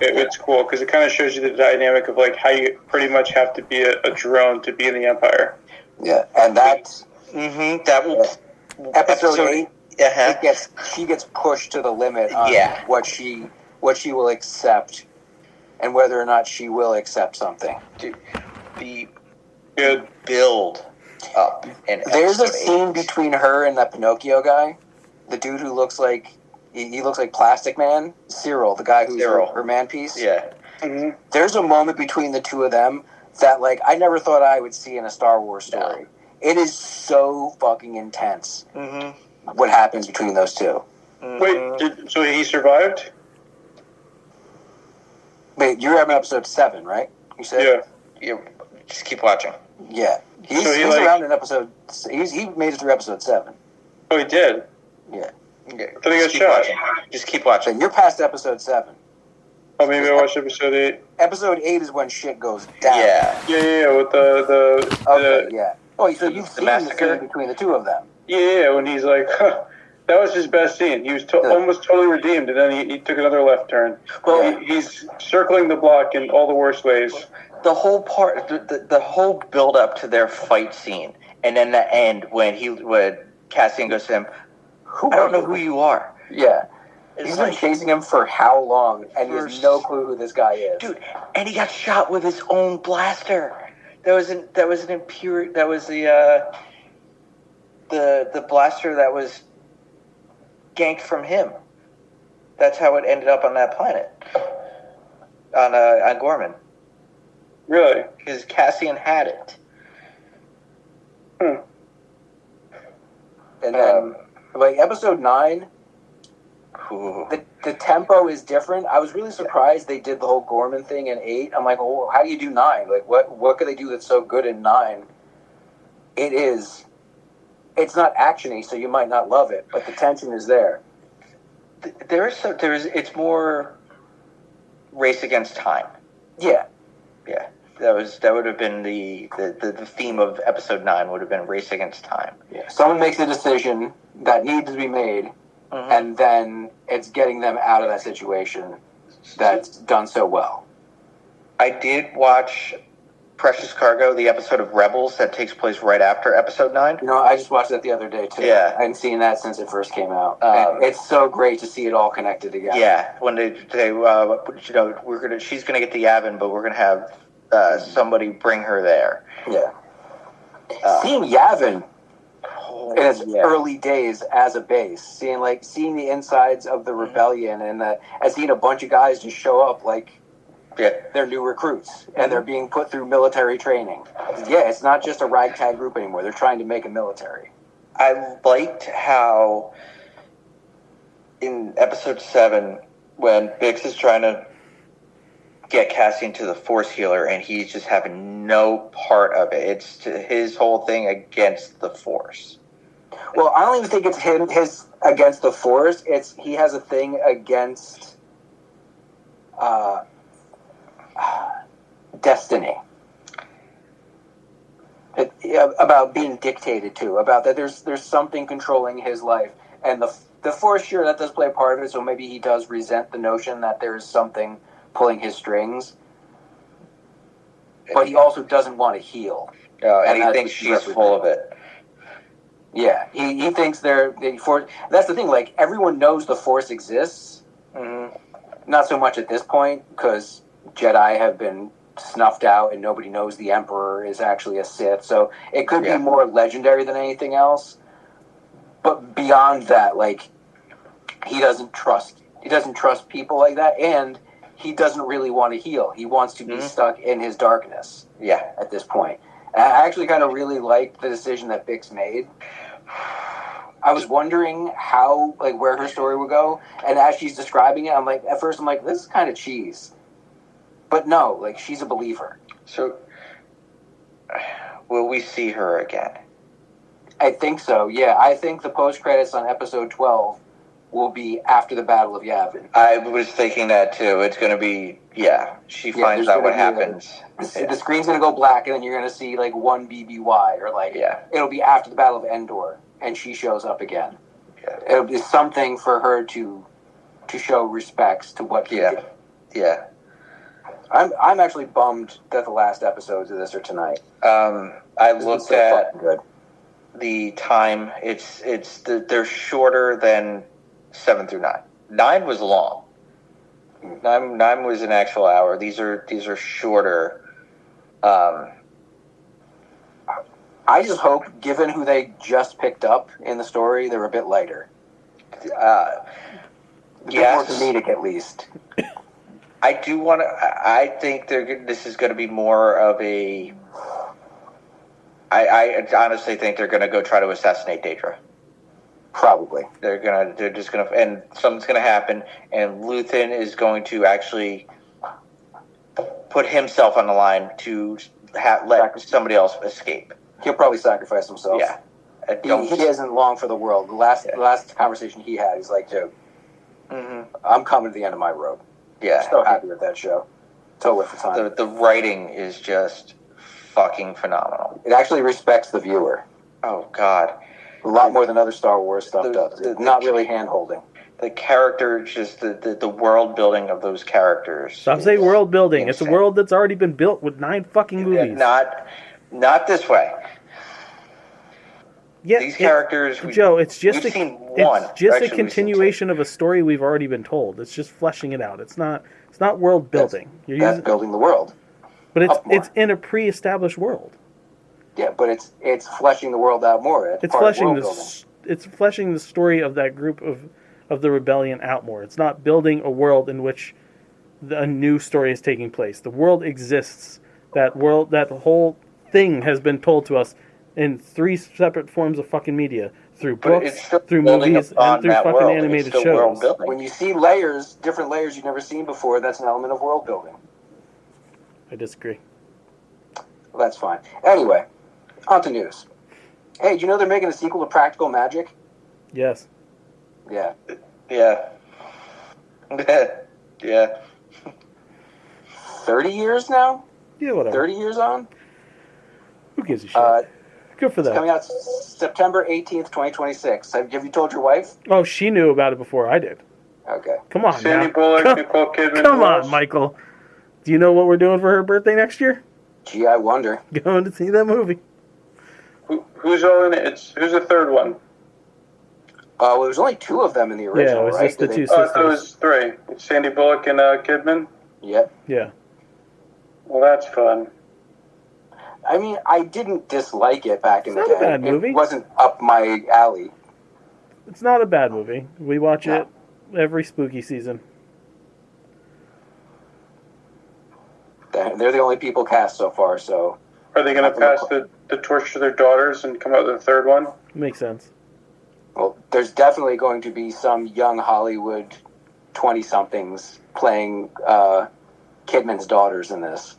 Speaker 6: it's cool because it kind of shows you the dynamic of, like, how you pretty much have to be a drone to be in the Empire.
Speaker 2: Yeah, and that's
Speaker 4: episode
Speaker 2: 8. She gets pushed to the limit on what she will accept and whether or not she will accept something.
Speaker 4: Dude, the build up.
Speaker 2: There's a scene between her and that Pinocchio guy, the dude who looks like he looks like Plastic Man, Cyril, the guy who's her man piece.
Speaker 4: Yeah.
Speaker 6: Mm-hmm.
Speaker 2: There's a moment between the two of them that, like, I never thought I would see in a Star Wars story. No. It is so fucking intense.
Speaker 4: Mm-hmm.
Speaker 2: What happens between those two?
Speaker 6: Wait, so he survived?
Speaker 2: Wait, you're having episode 7, right? You said?
Speaker 4: Yeah. Just keep watching.
Speaker 2: Yeah. He's around in episode... He made it through episode 7.
Speaker 6: Oh, he did?
Speaker 2: Yeah.
Speaker 6: Okay. I thought he got shot.
Speaker 4: Just keep watching.
Speaker 2: So you're past episode 7.
Speaker 6: Oh, maybe I watched episode 8.
Speaker 2: Episode 8 is when shit goes down.
Speaker 6: Yeah, with the
Speaker 2: Oh, so you've seen the scene between the two of them.
Speaker 6: Yeah, when he's like, that was his best scene. He was almost totally redeemed, and then he took another left turn. Well, he's circling the block in all the worst ways.
Speaker 4: The whole the whole build up to their fight scene, and then the end when Cassian goes to him, I don't know who you are.
Speaker 2: Yeah. He's been chasing him for how long, and he has no clue who this guy is.
Speaker 4: Dude, and he got shot with his own blaster. That was the blaster that was ganked from him. That's how it ended up on that planet. On Gorman.
Speaker 6: Really?
Speaker 4: Because Cassian had it.
Speaker 2: And then, like, episode 9, the tempo is different. I was really surprised they did the whole Gorman thing in 8. I'm like, well, how do you do 9? Like, what could they do that's so good in 9? It's not actiony, so you might not love it, but the tension is there.
Speaker 4: It's more race against time.
Speaker 2: Yeah.
Speaker 4: Yeah. That would have been the theme of episode 9 would have been race against time.
Speaker 2: Yeah. Someone makes a decision that needs to be made, and then it's getting them out of that situation that's done so well.
Speaker 4: I did watch Precious Cargo, the episode of Rebels that takes place right after episode 9.
Speaker 2: I just watched that the other day too.
Speaker 4: Yeah.
Speaker 2: I hadn't seen that since it first came out. It's so great to see it all connected together.
Speaker 4: Yeah, when they she's gonna get the Yavin, but we're gonna have somebody bring her there.
Speaker 2: Yeah. Seeing Yavin in its early days as a base, seeing the insides of the rebellion, and seeing a bunch of guys just show up they're new recruits and they're being put through military training. Yeah, it's not just a ragtag group anymore. They're trying to make a military.
Speaker 4: I liked how in episode 7 when Bix is trying to get Cassian to the Force Healer and he's just having no part of it. It's his whole thing against the Force.
Speaker 2: Well, I don't even think it's his against the Force. He has a thing against destiny. About being dictated to, about that there's something controlling his life, and the Force, sure, that does play a part of it, so maybe he does resent the notion that there's something pulling his strings, but he also doesn't want to heal.
Speaker 4: And he thinks she's full of it.
Speaker 2: Yeah, he thinks the Force. That's the thing, everyone knows the Force exists. Not so much at this point, because Jedi have been snuffed out and nobody knows the Emperor is actually a Sith, so it could be more legendary than anything else. But beyond that, he doesn't trust people like that, and he doesn't really want to heal. He wants to be stuck in his darkness. Yeah, at this point. And I actually kind of really liked the decision that Bix made. I was wondering how, where her story would go, and as she's describing it, at first I'm like, this is kind of cheese. But no, she's a believer.
Speaker 4: So, will we see her again?
Speaker 2: I think so, yeah. I think the post-credits on episode 12 will be after the Battle of Yavin.
Speaker 4: I was thinking that too. It's going to be, she finds out what happens.
Speaker 2: The screen's going to go black, and then you're going to see, one BBY, or, it'll be after the Battle of Endor, and she shows up again. Yeah. It'll be something for her to show respects to what he did.
Speaker 4: Yeah.
Speaker 2: I'm actually bummed that the last episodes of this are tonight.
Speaker 4: I looked at the time. They're shorter than 7 through 9. 9 was long. 9 was an actual hour. These are shorter.
Speaker 2: I just hope, given who they just picked up in the story, they're a bit lighter. A bit more comedic, at least.
Speaker 4: I do want to. I think this is going to be more of a. I honestly think they're going to go try to assassinate Daedra.
Speaker 2: Probably.
Speaker 4: They're just gonna, and something's going to happen, and Luthen is going to actually put himself on the line to let somebody else escape.
Speaker 2: He'll probably sacrifice himself.
Speaker 4: Yeah.
Speaker 2: He isn't long for the world. The last conversation he had, he's like, dude, I'm coming to the end of my rope.
Speaker 4: Yeah.
Speaker 2: I'm so happy with that show. So worth the time.
Speaker 4: The writing is just fucking phenomenal.
Speaker 2: It actually respects the viewer.
Speaker 4: Oh, God.
Speaker 2: A lot more than other Star Wars stuff does. It's not really hand-holding.
Speaker 4: The characters, just the world building of those characters.
Speaker 3: Stop saying world building. Insane. It's a world that's already been built with 9 fucking movies.
Speaker 4: Not this way.
Speaker 3: Yeah,
Speaker 4: these characters,
Speaker 3: Joe. It's just
Speaker 4: we've seen one.
Speaker 3: It's just a continuation of a story we've already been told. It's just fleshing it out. It's not world building.
Speaker 2: That's building the world.
Speaker 3: But it's in a pre-established world.
Speaker 2: Yeah, but it's fleshing the world out more.
Speaker 3: It's fleshing the story of that group of the rebellion out more. It's not building a world in which a new story is taking place. The world exists. That whole thing has been told to us in 3 separate forms of fucking media. Through books, through movies, and through fucking animated shows.
Speaker 2: When you see layers, different layers you've never seen before, that's an element of world building.
Speaker 3: I disagree.
Speaker 2: Well, that's fine. Anyway, on to news. Hey, do you know they're making a sequel to Practical Magic?
Speaker 3: Yes.
Speaker 2: Yeah.
Speaker 4: Yeah. Yeah.
Speaker 2: 30 years now?
Speaker 3: Yeah, whatever.
Speaker 2: 30 years on?
Speaker 3: Who gives a shit? Good for
Speaker 2: It's
Speaker 3: them.
Speaker 2: coming out September 18th, 2026. Have you told your wife?
Speaker 3: Oh, she knew about it before I did.
Speaker 2: Okay.
Speaker 3: Come on,
Speaker 6: Sandy
Speaker 3: now.
Speaker 6: Bullock, Nicole Kidman.
Speaker 3: Come on, Michael. Do you know what we're doing for her birthday next year?
Speaker 2: Gee, I wonder.
Speaker 3: Going to see that movie.
Speaker 6: Who's all in it? Who's the third one?
Speaker 2: Well, there's only 2 of them in the original,
Speaker 3: Yeah, it was
Speaker 2: right?
Speaker 3: just the 2
Speaker 6: Oh,
Speaker 3: sisters.
Speaker 6: it was 3. It's Sandy Bullock and Kidman?
Speaker 2: Yep.
Speaker 3: Yeah.
Speaker 6: Well, that's fun.
Speaker 2: I mean, I didn't dislike it back in the day.
Speaker 3: It's not a bad movie.
Speaker 2: It wasn't up my alley.
Speaker 3: It's not a bad movie. We watch it every spooky season.
Speaker 2: They're the only people cast so far, so...
Speaker 6: Are they going to pass the torch to their daughters and come out with a third one?
Speaker 3: Makes sense.
Speaker 2: Well, there's definitely going to be some young Hollywood 20-somethings playing Kidman's daughters in this.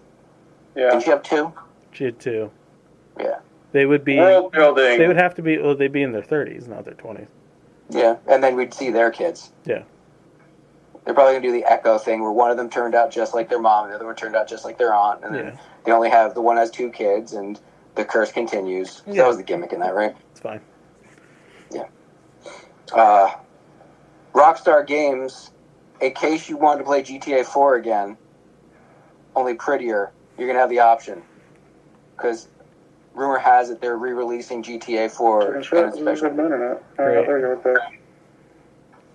Speaker 6: Yeah.
Speaker 2: Didn't you have 2?
Speaker 3: She had 2.
Speaker 2: Yeah.
Speaker 3: They would be...
Speaker 6: World building.
Speaker 3: They would have to be... Well, they'd be in their 30s, not their 20s.
Speaker 2: Yeah, and then we'd see their kids.
Speaker 3: Yeah.
Speaker 2: They're probably going to do the Echo thing where one of them turned out just like their mom and the other one turned out just like their aunt. And then they only have... The one has 2 kids and the curse continues. So that was the gimmick in that, right?
Speaker 3: It's fine.
Speaker 2: Yeah. Rockstar Games, in case you wanted to play GTA 4 again, only prettier, you're going to have the option. Because rumor has it they're re-releasing GTA 4 in a special...
Speaker 3: Great.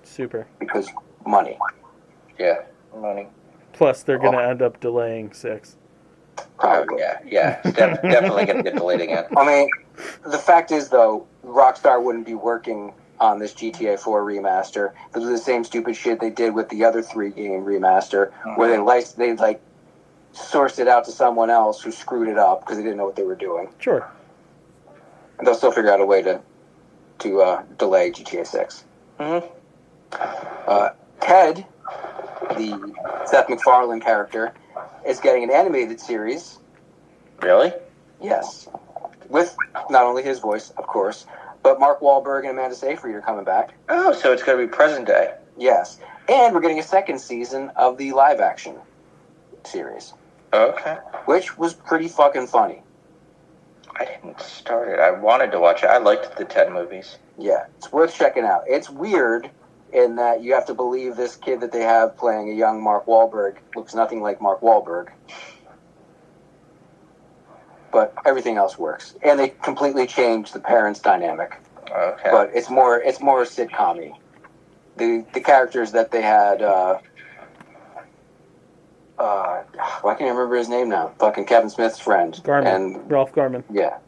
Speaker 3: Super.
Speaker 2: Because money.
Speaker 4: Yeah, money.
Speaker 3: Plus, they're going to end up delaying 6.
Speaker 2: Probably.
Speaker 4: Yeah. It's definitely going to get delayed again.
Speaker 2: I mean, the fact is, though, Rockstar wouldn't be working on this GTA 4 remaster. They do the same stupid shit they did with the other 3-game remaster, where they sourced it out to someone else who screwed it up because they didn't know what they were doing.
Speaker 3: Sure.
Speaker 2: And they'll still figure out a way to delay GTA 6.
Speaker 4: Mm-hmm.
Speaker 2: Ted, the Seth MacFarlane character, is getting an animated series.
Speaker 4: Really?
Speaker 2: Yes. With not only his voice, of course, but Mark Wahlberg and Amanda Seyfried are coming back.
Speaker 4: Oh, so it's going to be present day.
Speaker 2: Yes. And we're getting a 2nd season of the live-action series.
Speaker 4: Okay.
Speaker 2: Which was pretty fucking funny.
Speaker 4: I didn't start it. I wanted to watch it. I liked the Ted movies.
Speaker 2: Yeah, it's worth checking out. It's weird in that you have to believe this kid that they have playing a young Mark Wahlberg looks nothing like Mark Wahlberg. But everything else works. And they completely changed the parents' dynamic.
Speaker 4: Okay.
Speaker 2: But it's more sitcom-y. The characters that they had, why can't I remember his name now? Fucking Kevin Smith's friend.
Speaker 3: Ralph Garman.
Speaker 2: Yeah.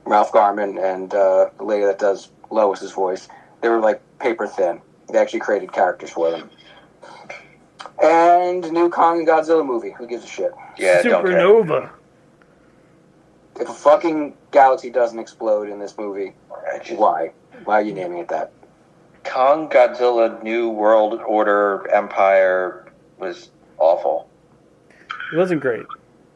Speaker 2: Ralph Garman and the lady that does Lois's voice. They were like paper thin. They actually created characters for them. And new Kong and Godzilla movie. Who gives a shit?
Speaker 4: Yeah,
Speaker 3: Supernova.
Speaker 2: If a fucking galaxy doesn't explode in this movie, why? Why are you naming it that?
Speaker 4: Kong Godzilla New World Order Empire was awful.
Speaker 3: It wasn't great.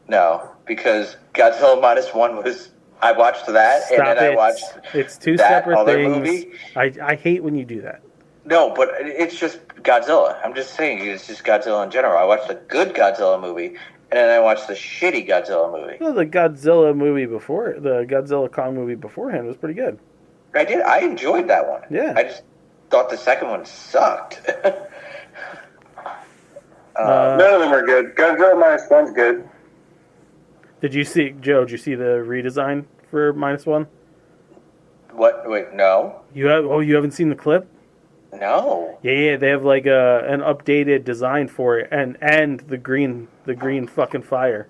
Speaker 4: No, because Godzilla -1 was... I watched that,
Speaker 3: Stop
Speaker 4: and then
Speaker 3: it.
Speaker 4: I watched
Speaker 3: It's 2
Speaker 4: that
Speaker 3: separate
Speaker 4: other
Speaker 3: things.
Speaker 4: movie.
Speaker 3: I hate when you do that.
Speaker 4: No, but it's just Godzilla. I'm just saying, it's just Godzilla in general. I watched a good Godzilla movie, and then I watched the shitty Godzilla movie.
Speaker 3: Well, the Godzilla movie before, the Godzilla Kong movie beforehand was pretty good.
Speaker 4: I did. I enjoyed that one.
Speaker 3: Yeah.
Speaker 4: I just thought the second one sucked.
Speaker 6: None of them are good. Godzilla -1's good.
Speaker 3: Did you see the redesign for -1?
Speaker 4: What? Wait, no.
Speaker 3: You haven't seen the clip?
Speaker 4: No.
Speaker 3: Yeah, they have like an updated design for it, and the green fucking fire.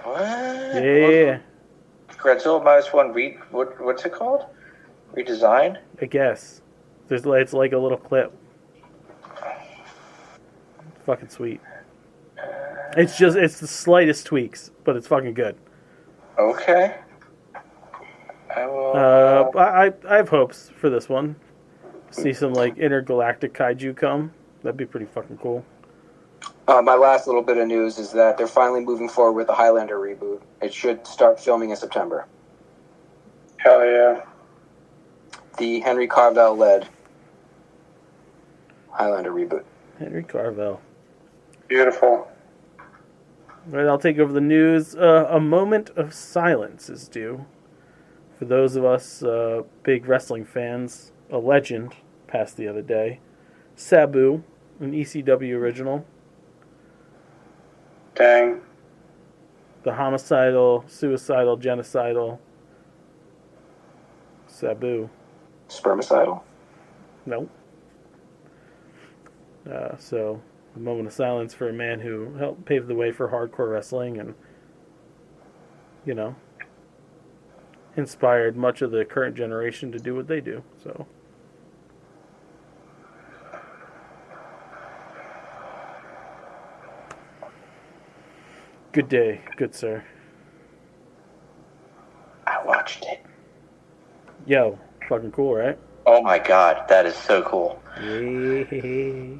Speaker 4: What?
Speaker 3: Yeah.
Speaker 4: Godzilla -1 what's it called? Redesign?
Speaker 3: I guess. It's like a little clip. Fucking sweet. It's the slightest tweaks, but it's fucking good.
Speaker 4: Okay. I will.
Speaker 3: I have hopes for this one. See some like intergalactic kaiju come. That'd be pretty fucking cool.
Speaker 2: My last little bit of news is that they're finally moving forward with the Highlander reboot. It should start filming in September.
Speaker 6: Hell yeah.
Speaker 2: The Henry Cavill-led Highlander reboot.
Speaker 3: Henry Cavill.
Speaker 6: Beautiful.
Speaker 3: Right, I'll take over the news. A moment of silence is due for those of us big wrestling fans. A legend passed the other day. Sabu, an ECW original.
Speaker 6: Dang.
Speaker 3: The homicidal, suicidal, genocidal Sabu.
Speaker 2: Spermicidal.
Speaker 3: No. So, a moment of silence for a man who helped pave the way for hardcore wrestling and, you know, inspired much of the current generation to do what they do. So, good day, good sir.
Speaker 4: I watched it.
Speaker 3: Yo, fucking cool, right?
Speaker 4: Oh my god, that is so cool.
Speaker 3: Yay.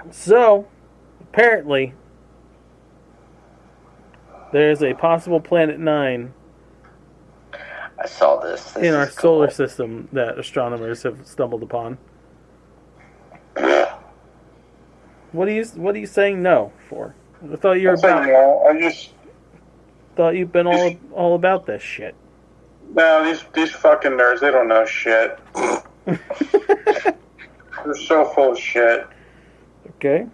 Speaker 3: So, apparently, there's a possible Planet 9
Speaker 4: I saw this.
Speaker 3: in our solar system that astronomers have stumbled upon. What are you saying no for? I thought you were about.
Speaker 6: I just
Speaker 3: Thought you've been all about this shit.
Speaker 6: no. These fucking nerds. They don't know shit. They're so full of shit.
Speaker 3: Okay.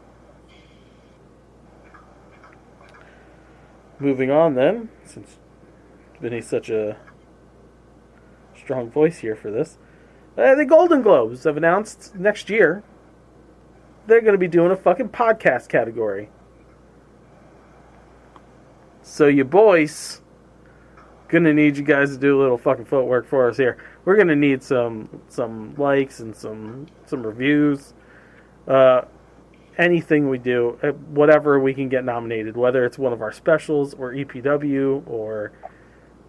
Speaker 3: Moving on then, since Vinny's such a strong voice here for this. The Golden Globes have announced next year they're going to be doing a fucking podcast category. So you boys, gonna need you guys to do a little fucking footwork for us here. We're gonna need some likes and some reviews. Anything we do, whatever we can get nominated, whether it's one of our specials or EPW or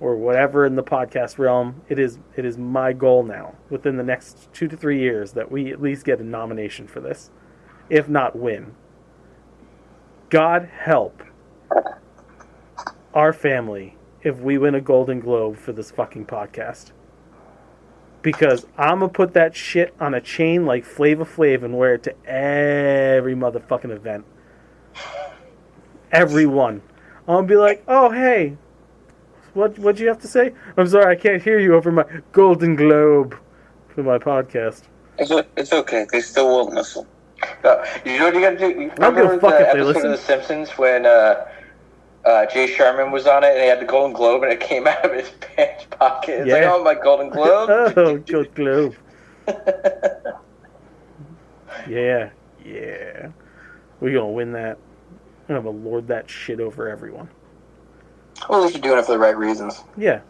Speaker 3: whatever in the podcast realm, it is my goal now within the next 2 to 3 years that we at least get a nomination for this, if not win. God help our family if we win a Golden Globe for this fucking podcast. Because I'm going to put that shit on a chain like Flava Flav and wear it to every motherfucking event. Every one. I'm going to be like, oh, hey, what'd you have to say? I'm sorry, I can't hear you over my Golden Globe for my podcast.
Speaker 5: It's okay. They still won't listen.
Speaker 4: You know what you gotta do? You
Speaker 3: I don't give a fuck if they
Speaker 4: episode
Speaker 3: listen.
Speaker 4: of The Simpsons when Jay Sherman was on it and he had the Golden Globe and it came out of his pants pocket. It's like, oh, my Golden Globe.
Speaker 3: Oh, Golden Globe. Yeah. We're going to win that. I'm going to lord that shit over everyone.
Speaker 2: Well, at least you're doing it for the right reasons.
Speaker 3: Yeah.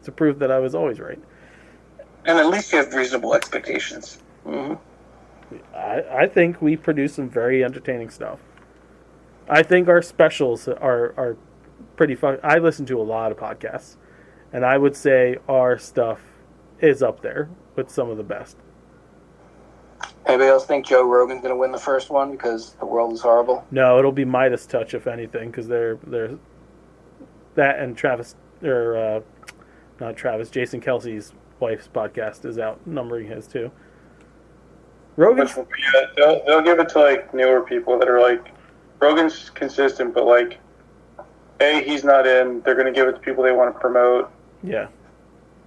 Speaker 3: To prove that I was always right.
Speaker 5: And at least you have reasonable expectations.
Speaker 2: Mm-hmm.
Speaker 3: I think we produce some very entertaining stuff. I think our specials are pretty fun. I listen to a lot of podcasts, and I would say our stuff is up there with some of the best.
Speaker 2: Anybody else think Joe Rogan's going to win the first one because the world is horrible?
Speaker 3: No, it'll be Midas Touch if anything, because they're that and Travis or not Travis, Jason Kelsey's wife's podcast is outnumbering his too. Rogan,
Speaker 6: Yeah, they'll give it to like newer people that are like Rogan's consistent, but like, he's not in. They're gonna give it to people they want to promote.
Speaker 3: Yeah,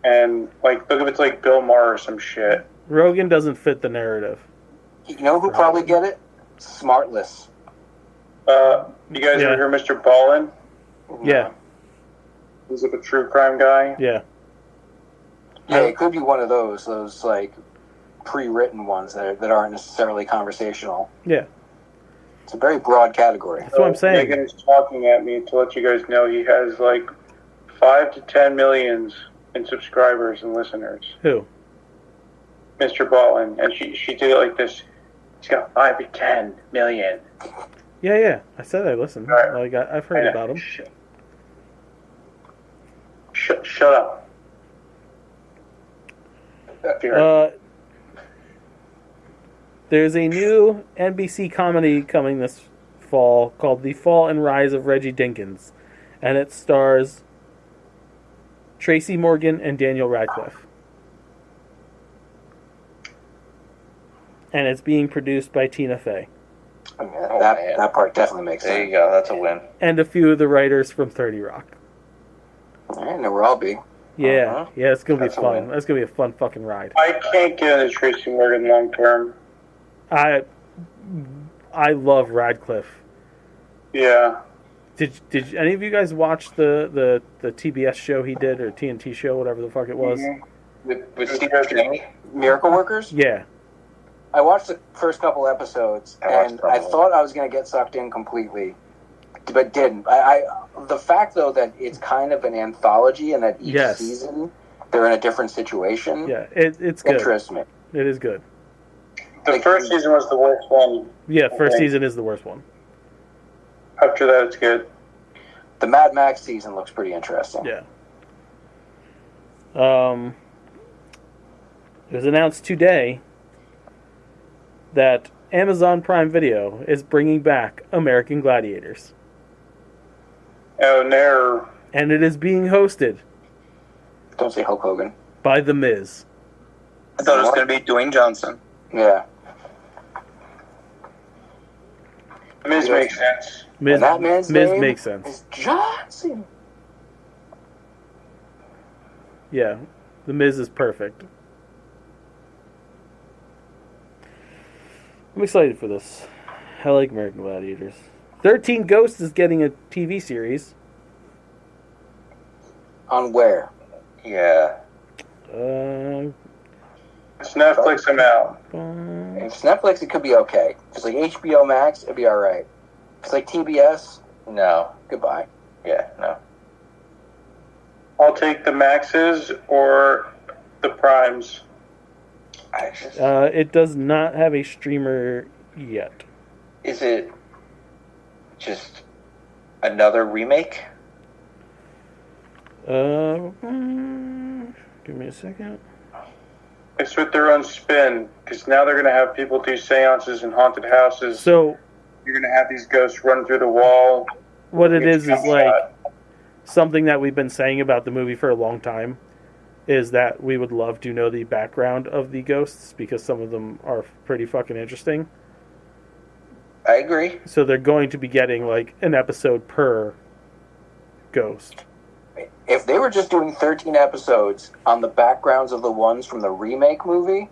Speaker 6: and like they'll give it to like Bill Maher or some shit.
Speaker 3: Rogan doesn't fit the narrative.
Speaker 2: You know who probably get it? Smartless.
Speaker 6: You guys ever hear Mr. Ballin?
Speaker 3: Yeah.
Speaker 6: He's like a true crime guy.
Speaker 3: Yeah.
Speaker 2: Yeah, it could be one of those like pre-written ones that aren't necessarily conversational.
Speaker 3: Yeah.
Speaker 2: It's a very broad category.
Speaker 3: That's what I'm saying.
Speaker 6: Megan is talking at me to let you guys know he has like 5 to 10 millions in subscribers and listeners.
Speaker 3: Who?
Speaker 6: Mr. Baldwin, and she did it like this. She's got 5 to 10 million.
Speaker 3: Yeah. I said I listened.
Speaker 6: Right.
Speaker 3: Like I've heard about him.
Speaker 6: Shut up.
Speaker 3: There's a new NBC comedy coming this fall called The Fall and Rise of Reggie Dinkins, and it stars Tracy Morgan and Daniel Radcliffe. And it's being produced by Tina Fey.
Speaker 2: I mean, that part definitely makes sense.
Speaker 4: There you go. That's a win.
Speaker 3: And a few of the writers from 30 Rock.
Speaker 2: I know where I'll be.
Speaker 3: Yeah, it's going to be
Speaker 4: That's a
Speaker 3: fun.
Speaker 4: win.
Speaker 3: That's going to be a fun fucking ride.
Speaker 6: I can't get into Tracy Morgan long term.
Speaker 3: I love Radcliffe.
Speaker 6: Yeah.
Speaker 3: Did any of you guys watch the TBS show he did, or TNT show, whatever the fuck it was?
Speaker 6: Mm-hmm.
Speaker 4: With Steve Buscemi?
Speaker 2: Miracle Workers?
Speaker 3: Yeah.
Speaker 2: I watched the first couple episodes, and I thought I was going to get sucked in completely, but didn't. The fact, though, that it's kind of an anthology and that each season they're in a different situation,
Speaker 3: it's good.
Speaker 2: Interests me.
Speaker 3: It is good.
Speaker 6: The first season was the worst one.
Speaker 3: Yeah, first season is the worst one.
Speaker 6: After that, it's good.
Speaker 2: The Mad Max season looks pretty interesting.
Speaker 3: Yeah. It was announced today that Amazon Prime Video is bringing back American Gladiators.
Speaker 6: Oh, no.
Speaker 3: And it is being hosted
Speaker 2: Don't say Hulk Hogan.
Speaker 3: by The Miz.
Speaker 5: I thought it was going to be Dwayne Johnson.
Speaker 2: Yeah.
Speaker 6: Miz makes sense.
Speaker 3: Miz,
Speaker 2: And that man's
Speaker 3: Miz
Speaker 2: name
Speaker 3: makes sense.
Speaker 2: is Johnson.
Speaker 3: Yeah, The Miz is perfect. I'm excited for this. I like American Gladiators. 13 Ghosts is getting a TV series.
Speaker 2: On where?
Speaker 4: Yeah.
Speaker 6: It's Netflix, I'm out.
Speaker 2: If it's Netflix, it could be okay. If it's like HBO Max, it'd be alright. If it's like TBS,
Speaker 4: No.
Speaker 2: goodbye.
Speaker 4: Yeah, no.
Speaker 6: I'll take the Maxes or the Primes.
Speaker 3: It does not have a streamer yet.
Speaker 4: Is it just another remake?
Speaker 3: Give me a second.
Speaker 6: It's with their own spin, because now they're going to have people do seances in haunted houses.
Speaker 3: So
Speaker 6: You're going to have these ghosts run through the wall.
Speaker 3: what it is like something that we've been saying about the movie for a long time is that we would love to know the background of the ghosts because some of them are pretty fucking interesting.
Speaker 4: I agree.
Speaker 3: So they're going to be getting like an episode per ghost.
Speaker 2: If they were just doing 13 episodes on the backgrounds of the ones from the remake movie,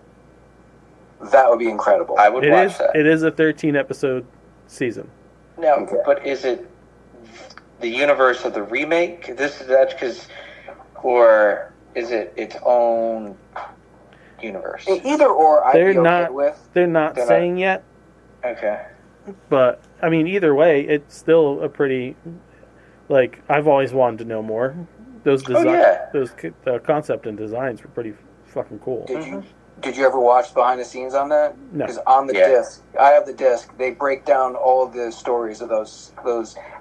Speaker 2: that would be incredible.
Speaker 4: I would watch that.
Speaker 3: It is a 13 episode season.
Speaker 4: No,
Speaker 2: Okay.
Speaker 4: but is it the universe of the remake? Or is it its own universe?
Speaker 2: Either or, I'd
Speaker 3: They're
Speaker 2: be okay
Speaker 3: not.
Speaker 2: with.
Speaker 3: They're not
Speaker 4: They're
Speaker 3: saying yet,
Speaker 4: Okay.
Speaker 3: but I mean, either way, it's still a pretty. Like I've always wanted to know more. Those concept and designs were pretty fucking cool.
Speaker 2: Did you ever watch behind the scenes on that?
Speaker 3: No.
Speaker 2: Because on the disc, I have the disc. They break down all of the stories of those,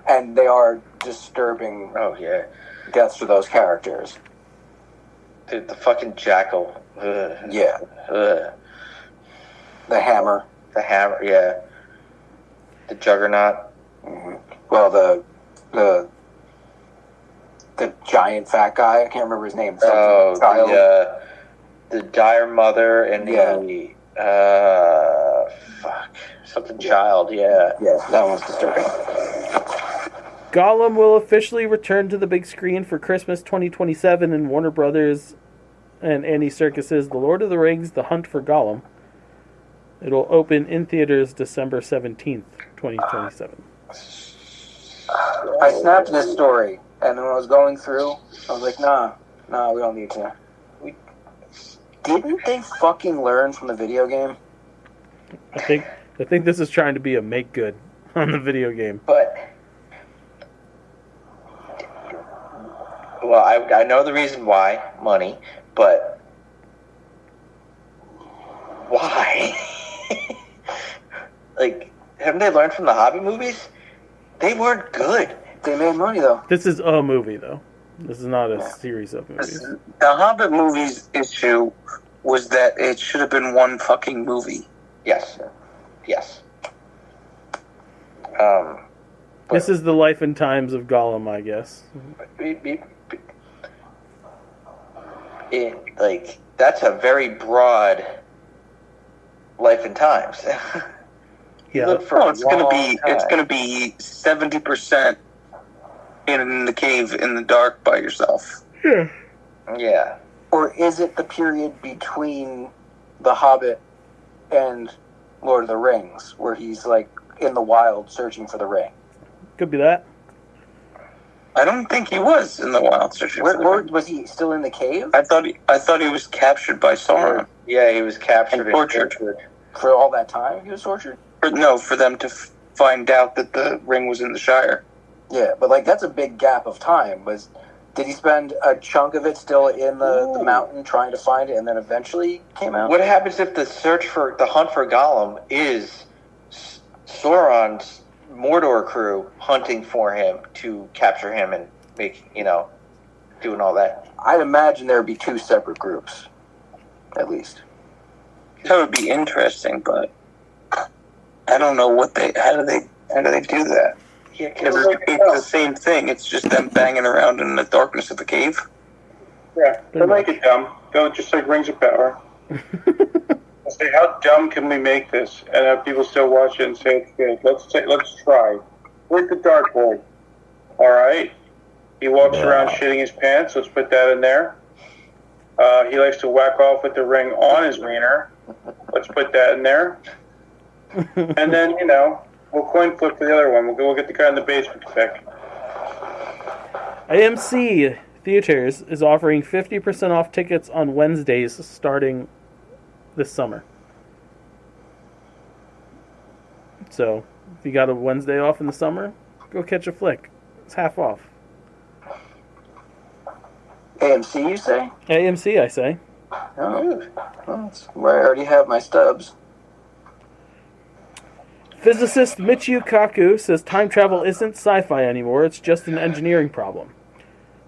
Speaker 2: and they are disturbing.
Speaker 4: Oh yeah.
Speaker 2: Deaths for those characters.
Speaker 4: The fucking jackal. Ugh.
Speaker 2: Yeah.
Speaker 4: Ugh.
Speaker 2: The hammer.
Speaker 4: The hammer. Yeah. The juggernaut.
Speaker 2: Mm-hmm. Well, the giant fat guy. I can't remember his name.
Speaker 4: The dire mother and the something child. Yeah.
Speaker 2: Yeah, that one's disturbing.
Speaker 3: Gollum will officially return to the big screen for Christmas 2027 in Warner Brothers and Andy Serkis's The Lord of the Rings: The Hunt for Gollum. It'll open in theaters December 17th, 2027.
Speaker 2: I snapped this story, and when I was going through, I was like, nah, we don't need to. Didn't they fucking learn from the video game?
Speaker 3: I think this is trying to be a make good on the video game.
Speaker 4: But well, I know the reason why. money, but why? Like, haven't they learned from the Hobbit movies? They weren't good.
Speaker 2: They made money, though.
Speaker 3: This is a movie, though. This is not a series of movies.
Speaker 5: The Hobbit movies issue was that it should have been one fucking movie.
Speaker 4: Yes.
Speaker 3: This is the life and times of Gollum, I guess.
Speaker 4: That's a very broad life and times.
Speaker 3: Yeah.
Speaker 5: It's gonna be 70% in the cave in the dark by yourself.
Speaker 3: Yeah.
Speaker 4: Yeah.
Speaker 2: Or is it the period between The Hobbit and Lord of the Rings, where he's like in the wild searching for the ring?
Speaker 3: Could be that.
Speaker 5: I don't think he was in the wild searching for the ring.
Speaker 2: Was he still in the cave?
Speaker 5: I thought he was captured by Sauron.
Speaker 4: Yeah, he was captured
Speaker 5: and tortured.
Speaker 2: For all that time, he was tortured?
Speaker 5: For them to find out that the ring was in the Shire.
Speaker 2: Yeah, but like that's a big gap of time. Did he spend a chunk of it still in the mountain trying to find it, and then eventually came out?
Speaker 4: What happens if the hunt for Gollum is Sauron's Mordor crew hunting for him to capture him and doing all that?
Speaker 2: I'd imagine there would be two separate groups, at least.
Speaker 5: That would be interesting, but I don't know how do they do that?
Speaker 4: Yeah,
Speaker 5: it's the same thing. It's just them banging around in the darkness of the cave.
Speaker 6: Yeah, they make it dumb. Go just like Rings of Power. Say, how dumb can we make this? And have people still watch it and say it's good. Let's try. Where's the dartboard? All right. He walks around shitting his pants. Let's put that in there. He likes to whack off with the ring on his wiener. Let's put that in there. And then, we'll coin flip for the other one. We'll get the guy in the basement to pick.
Speaker 3: AMC Theaters is offering 50% off tickets on Wednesdays starting this summer. So, if you got a Wednesday off in the summer, go catch a flick. It's half off.
Speaker 2: AMC, you say?
Speaker 3: AMC, I say.
Speaker 2: Oh, well, that's where I already have my stubs.
Speaker 3: Physicist Michio Kaku says time travel isn't sci-fi anymore, it's just an engineering problem.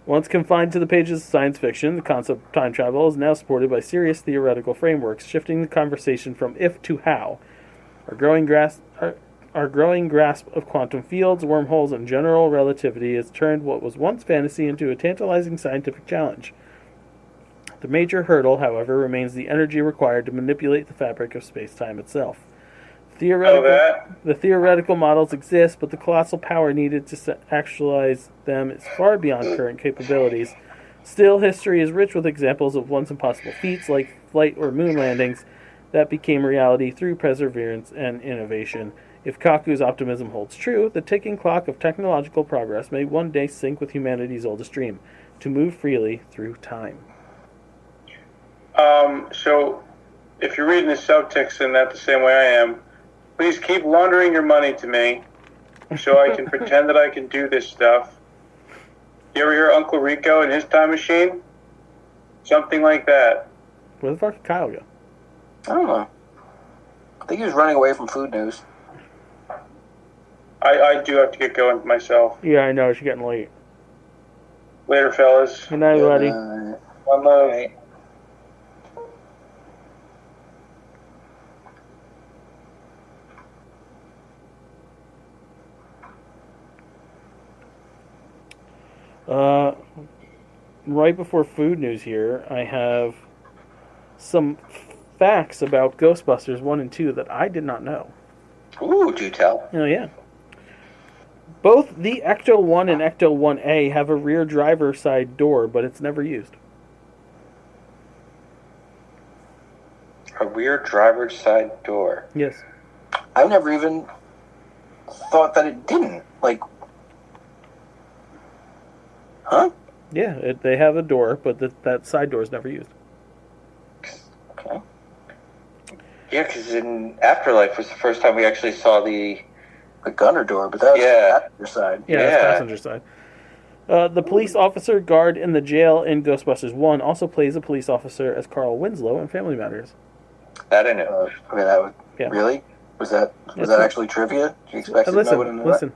Speaker 3: Once confined to the pages of science fiction, the concept of time travel is now supported by serious theoretical frameworks, shifting the conversation from if to how. Our growing grasp of quantum fields, wormholes, and general relativity has turned what was once fantasy into a tantalizing scientific challenge. The major hurdle, however, remains the energy required to manipulate the fabric of space-time itself. The theoretical models exist, but the colossal power needed to actualize them is far beyond current capabilities. Still, history is rich with examples of once impossible feats like flight or moon landings that became reality through perseverance and innovation. If Kaku's optimism holds true, the ticking clock of technological progress may one day sync with humanity's oldest dream, to move freely through time.
Speaker 6: So, if you're reading the subtext in that the same way I am, please keep laundering your money to me so I can pretend that I can do this stuff. You ever hear Uncle Rico and his time machine? Something like that.
Speaker 3: Where the fuck did Kyle go?
Speaker 2: I don't know. I think he was running away from food news.
Speaker 6: I do have to get going myself.
Speaker 3: Yeah, I know. It's getting late.
Speaker 6: Later, fellas.
Speaker 3: Good night, buddy.
Speaker 6: One love.
Speaker 3: Right before food news here, I have some facts about Ghostbusters 1 and 2 that I did not know.
Speaker 4: Ooh, do tell.
Speaker 3: Oh, yeah. Both the Ecto-1 and Ecto-1A have a rear driver side door, but it's never used.
Speaker 4: A rear driver's side door?
Speaker 3: Yes.
Speaker 2: I never even thought that it didn't. Like, huh?
Speaker 3: Yeah, they have a door, but that side door is never used.
Speaker 2: Okay.
Speaker 4: Yeah, because in Afterlife was the first time we actually saw the
Speaker 2: gunner door, but that was the passenger side.
Speaker 3: Yeah, that's passenger side. The police officer guard in the jail in Ghostbusters 1 also plays a police officer as Carl Winslow in Family Matters.
Speaker 4: That I knew.
Speaker 2: Okay, that would really was that actually trivia? Do you expect to know what
Speaker 3: listen.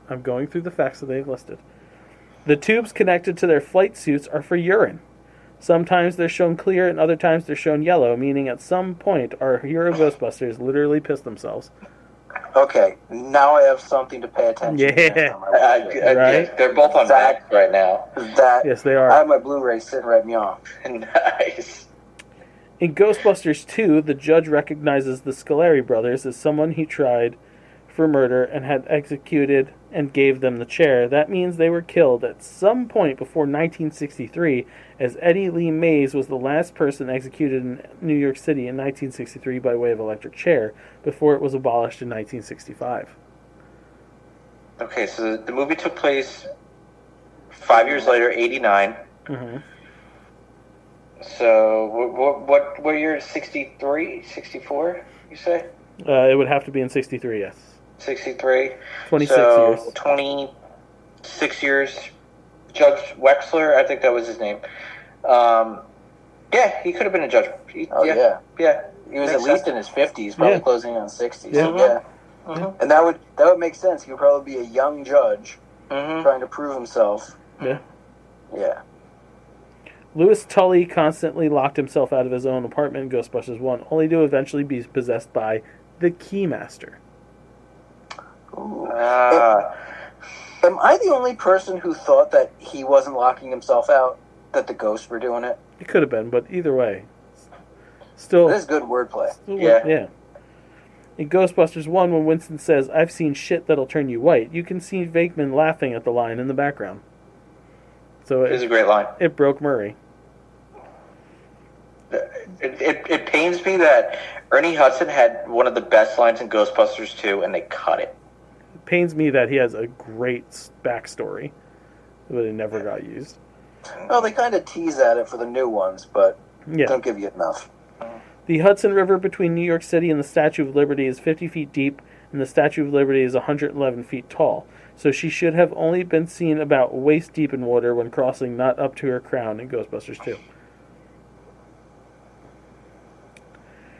Speaker 3: I'm going through the facts that they've listed. The tubes connected to their flight suits are for urine. Sometimes they're shown clear, and other times they're shown yellow, meaning at some point our hero Ghostbusters literally pissed themselves.
Speaker 2: Okay, now I have something to pay attention to.
Speaker 3: Right?
Speaker 4: Yeah, they're both on Max right now.
Speaker 3: Yes, they are.
Speaker 2: I have my Blu-ray sitting right now.
Speaker 4: Nice.
Speaker 3: In Ghostbusters 2, the judge recognizes the Scoleri brothers as someone he tried for murder and had executed and gave them the chair. That means they were killed at some point before 1963, as Eddie Lee Mays was the last person executed in New York City in 1963 by way of electric chair, before it was abolished in 1965.
Speaker 4: Okay, so the movie took place 5 years later, 89.
Speaker 3: Mm-hmm.
Speaker 4: So what year? 63? 64, you say?
Speaker 3: It would have to be in 63, yes.
Speaker 4: 63.
Speaker 3: 26
Speaker 4: so
Speaker 3: years.
Speaker 4: 26 years. Judge Wexler, I think that was his name. Yeah, he could have been a judge. Yeah.
Speaker 2: He was at least in his 50s, probably closing on 60s.
Speaker 3: Yeah.
Speaker 2: Mm-hmm. And that would make sense. He would probably be a young judge trying to prove himself.
Speaker 3: Yeah.
Speaker 2: Yeah.
Speaker 3: Louis Tully constantly locked himself out of his own apartment in Ghostbusters 1, only to eventually be possessed by the Keymaster.
Speaker 2: Am I the only person who thought that he wasn't locking himself out, that the ghosts were doing it?
Speaker 3: It could have been, but either way. Still.
Speaker 2: This is good wordplay.
Speaker 3: Yeah. In Ghostbusters 1, when Winston says, "I've seen shit that'll turn you white," you can see Venkman laughing at the line in the background. So
Speaker 4: it is a great line.
Speaker 3: It broke Murray.
Speaker 4: It pains me that Ernie Hudson had one of the best lines in Ghostbusters 2, and they cut it.
Speaker 3: It pains me that he has a great backstory, but it never got used.
Speaker 2: Well, they kind of tease at it for the new ones, but don't give you enough.
Speaker 3: The Hudson River between New York City and the Statue of Liberty is 50 feet deep, and the Statue of Liberty is 111 feet tall. So she should have only been seen about waist deep in water when crossing, not up to her crown in Ghostbusters 2.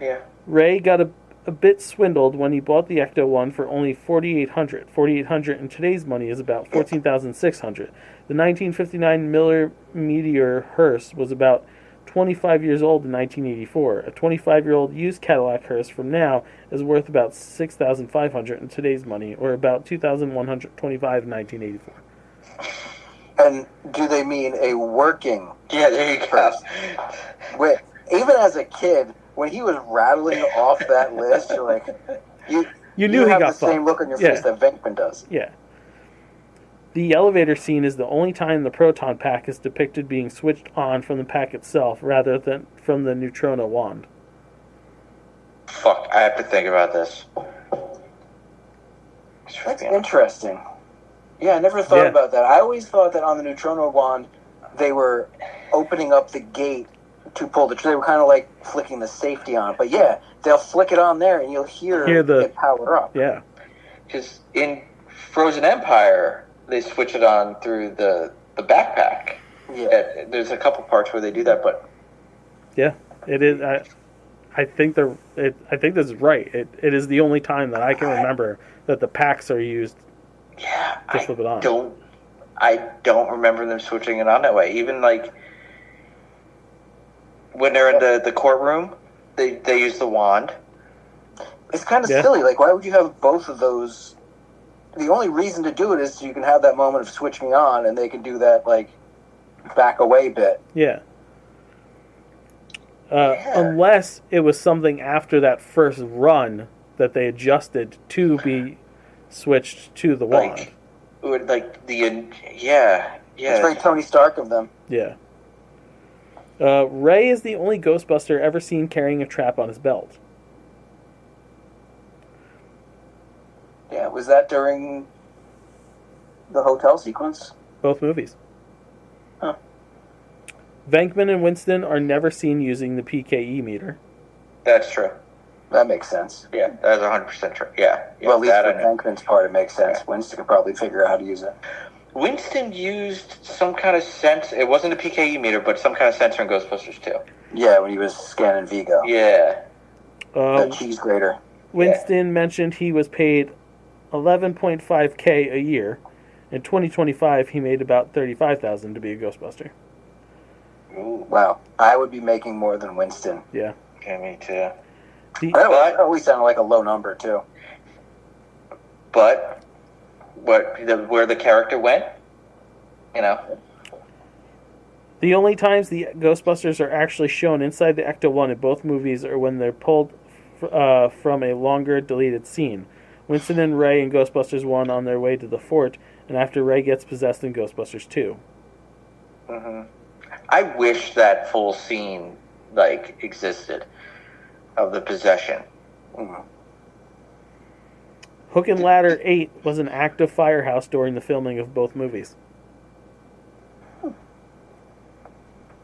Speaker 4: Yeah.
Speaker 3: Ray got a bit swindled when he bought the Ecto-1 for only $4,800. $4,800 in today's money is about $14,600. The 1959 Miller Meteor hearse was about 25 years old in 1984. A 25-year-old used Cadillac hearse from now is worth about $6,500 in today's money, or about $2,125 in 1984.
Speaker 2: And do they mean a working?
Speaker 4: Yeah, there you go.
Speaker 2: Wait, even as a kid, when he was rattling off that list, you're like, you
Speaker 3: knew he
Speaker 2: have
Speaker 3: got
Speaker 2: the same look on your face that Venkman does.
Speaker 3: Yeah. The elevator scene is the only time the proton pack is depicted being switched on from the pack itself rather than from the neutrino wand.
Speaker 4: Fuck, I have to think about this.
Speaker 2: That's interesting. Yeah, I never thought about that. I always thought that on the neutrino wand, they were opening up the gate to pull the trigger. They were kind of like flicking the safety on. But yeah, they'll flick it on there and you'll hear it power up.
Speaker 3: Yeah.
Speaker 4: Because in Frozen Empire, they switch it on through the backpack. Yeah. There's a couple parts where they do that, but...
Speaker 3: Yeah, it is... I think this is right. It is the only time that I can remember that the packs are used to flip it on.
Speaker 4: I don't remember them switching it on that way. Even like when they're in the courtroom, they use the wand.
Speaker 2: It's kind of silly. Like, why would you have both of those? The only reason to do it is so you can have that moment of switching on, and they can do that like back away bit.
Speaker 3: Yeah. Unless it was something after that first run that they adjusted to be switched to the wand.
Speaker 2: It's very Tony Stark of them.
Speaker 3: Yeah. Ray is the only Ghostbuster ever seen carrying a trap on his belt.
Speaker 2: Yeah, was that during the hotel sequence?
Speaker 3: Both movies.
Speaker 2: Huh.
Speaker 3: Venkman and Winston are never seen using the PKE meter.
Speaker 4: That's true.
Speaker 2: That makes sense.
Speaker 4: Yeah, that's 100% true. Yeah.
Speaker 2: Well, at least for Venkman's part, it makes sense. Yeah. Winston could probably figure out how to use it.
Speaker 4: Winston used some kind of sense. It wasn't a PKE meter, but some kind of sensor in Ghostbusters 2.
Speaker 2: Yeah, when he was scanning Vigo.
Speaker 4: Yeah.
Speaker 2: The cheese grater.
Speaker 3: Winston mentioned he was paid $11.5K a year. In 2025, he made about $35,000 to be a Ghostbuster.
Speaker 4: Ooh.
Speaker 2: Wow. I would be making more than Winston.
Speaker 3: Yeah.
Speaker 4: Yeah, me too.
Speaker 2: That always sounded like a low number, too.
Speaker 4: But where the character went, you know.
Speaker 3: The only times the Ghostbusters are actually shown inside the Ecto-1 in both movies are when they're pulled from a longer deleted scene. Winston and Ray in Ghostbusters 1 on their way to the fort, and after Ray gets possessed in Ghostbusters 2.
Speaker 4: Mm-hmm. I wish that full scene, existed of the possession.
Speaker 2: Mm-hmm.
Speaker 3: Hook and Ladder 8 was an active firehouse during the filming of both movies.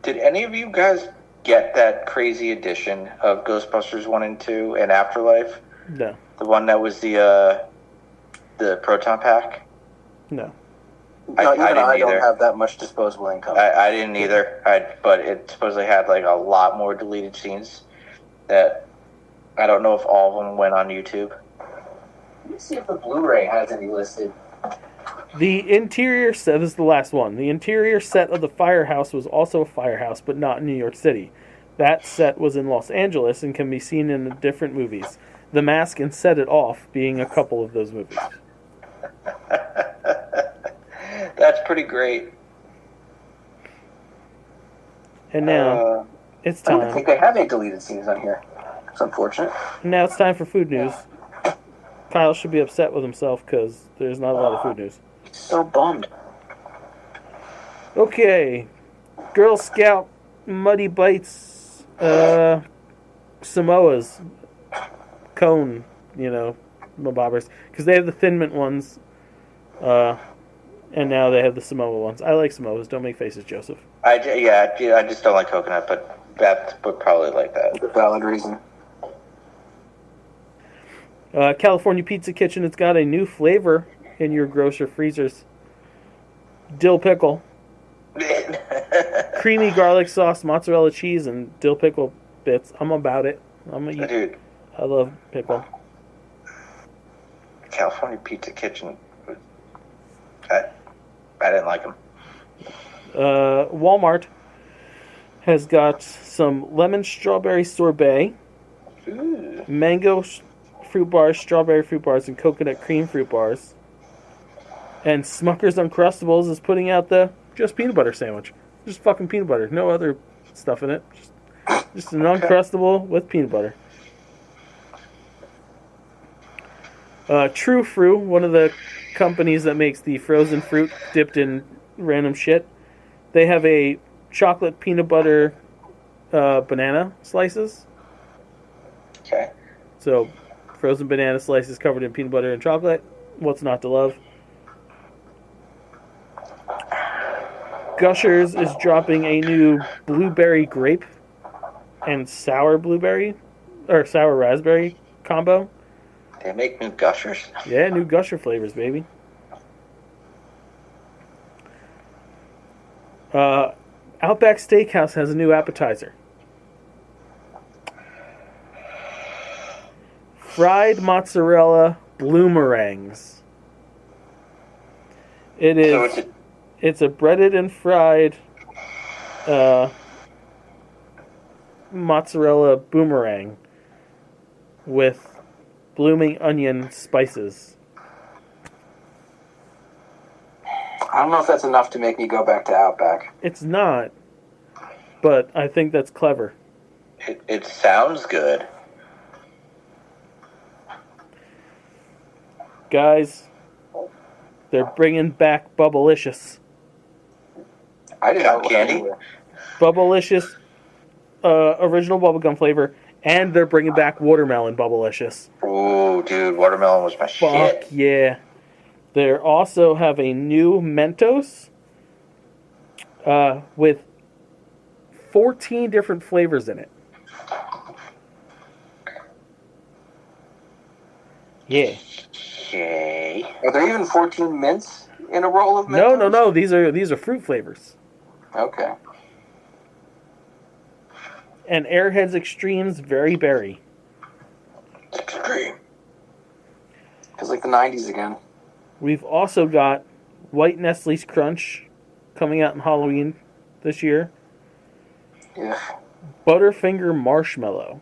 Speaker 4: Did any of you guys get that crazy edition of Ghostbusters 1 and 2 and Afterlife?
Speaker 3: No.
Speaker 4: The one that was the proton pack?
Speaker 3: No.
Speaker 2: I don't have that much disposable income.
Speaker 4: I didn't either. But it supposedly had a lot more deleted scenes that I don't know if all of them went on YouTube.
Speaker 2: Let me see if the Blu-ray has any listed.
Speaker 3: The interior set, this is the last one. The interior set of the firehouse was also a firehouse, but not in New York City. That set was in Los Angeles and can be seen in the different movies. The Mask and Set It Off being a couple of those movies.
Speaker 4: That's pretty great.
Speaker 3: And now, it's
Speaker 2: I
Speaker 3: time.
Speaker 2: don't think they have any deleted scenes on here. It's unfortunate.
Speaker 3: And now it's time for food news. Kyle should be upset with himself because there's not a lot of food news.
Speaker 2: So bummed.
Speaker 3: Okay. Girl Scout Muddy Bites Samoas. Cone, bobbers. Because they have the Thin Mint ones. And now they have the Samoa ones. I like Samoas. Don't make faces, Joseph.
Speaker 4: I just don't like coconut, but Beth would probably like that.
Speaker 2: Valid reason.
Speaker 3: California Pizza Kitchen has got a new flavor in your grocer freezers. Dill pickle. Creamy garlic sauce, mozzarella cheese, and dill pickle bits. I'm about it.
Speaker 4: Dude.
Speaker 3: I love pickle.
Speaker 4: California Pizza Kitchen. I didn't like them.
Speaker 3: Walmart has got some lemon strawberry sorbet, mango fruit bars, strawberry fruit bars, and coconut cream fruit bars. And Smucker's Uncrustables is putting out the just peanut butter sandwich. Just fucking peanut butter. No other stuff in it. Just an Uncrustable with peanut butter. True Fruit, one of the companies that makes the frozen fruit dipped in random shit, they have a chocolate peanut butter banana slices.
Speaker 4: Okay.
Speaker 3: So, frozen banana slices covered in peanut butter and chocolate. What's not to love? Gushers is dropping a new blueberry grape and sour blueberry, or sour raspberry combo.
Speaker 4: They make new Gushers?
Speaker 3: Yeah, new Gusher flavors, baby. Outback Steakhouse has a new appetizer. Fried mozzarella bloomerangs. It is. It's a breaded and fried mozzarella boomerang with blooming onion spices.
Speaker 2: I don't know if that's enough to make me go back to Outback.
Speaker 3: It's not, but I think that's clever.
Speaker 4: It sounds good.
Speaker 3: Guys, they're bringing back Bubblicious.
Speaker 2: I didn't know
Speaker 4: candy.
Speaker 3: Bubblicious, original bubblegum flavor, and they're bringing back watermelon Bubblicious.
Speaker 4: Ooh, dude, watermelon was my shit.
Speaker 3: Fuck yeah. They also have a new Mentos with 14 different flavors in it. Yeah.
Speaker 4: Okay.
Speaker 2: Are there even 14 mints in a roll of Mentos?
Speaker 3: No. These are fruit flavors.
Speaker 2: Okay.
Speaker 3: And Airheads Extremes Very Berry.
Speaker 5: Extreme.
Speaker 2: Feels like the 90s again.
Speaker 3: We've also got White Nestle's Crunch coming out in Halloween this year.
Speaker 2: Yeah.
Speaker 3: Butterfinger Marshmallow.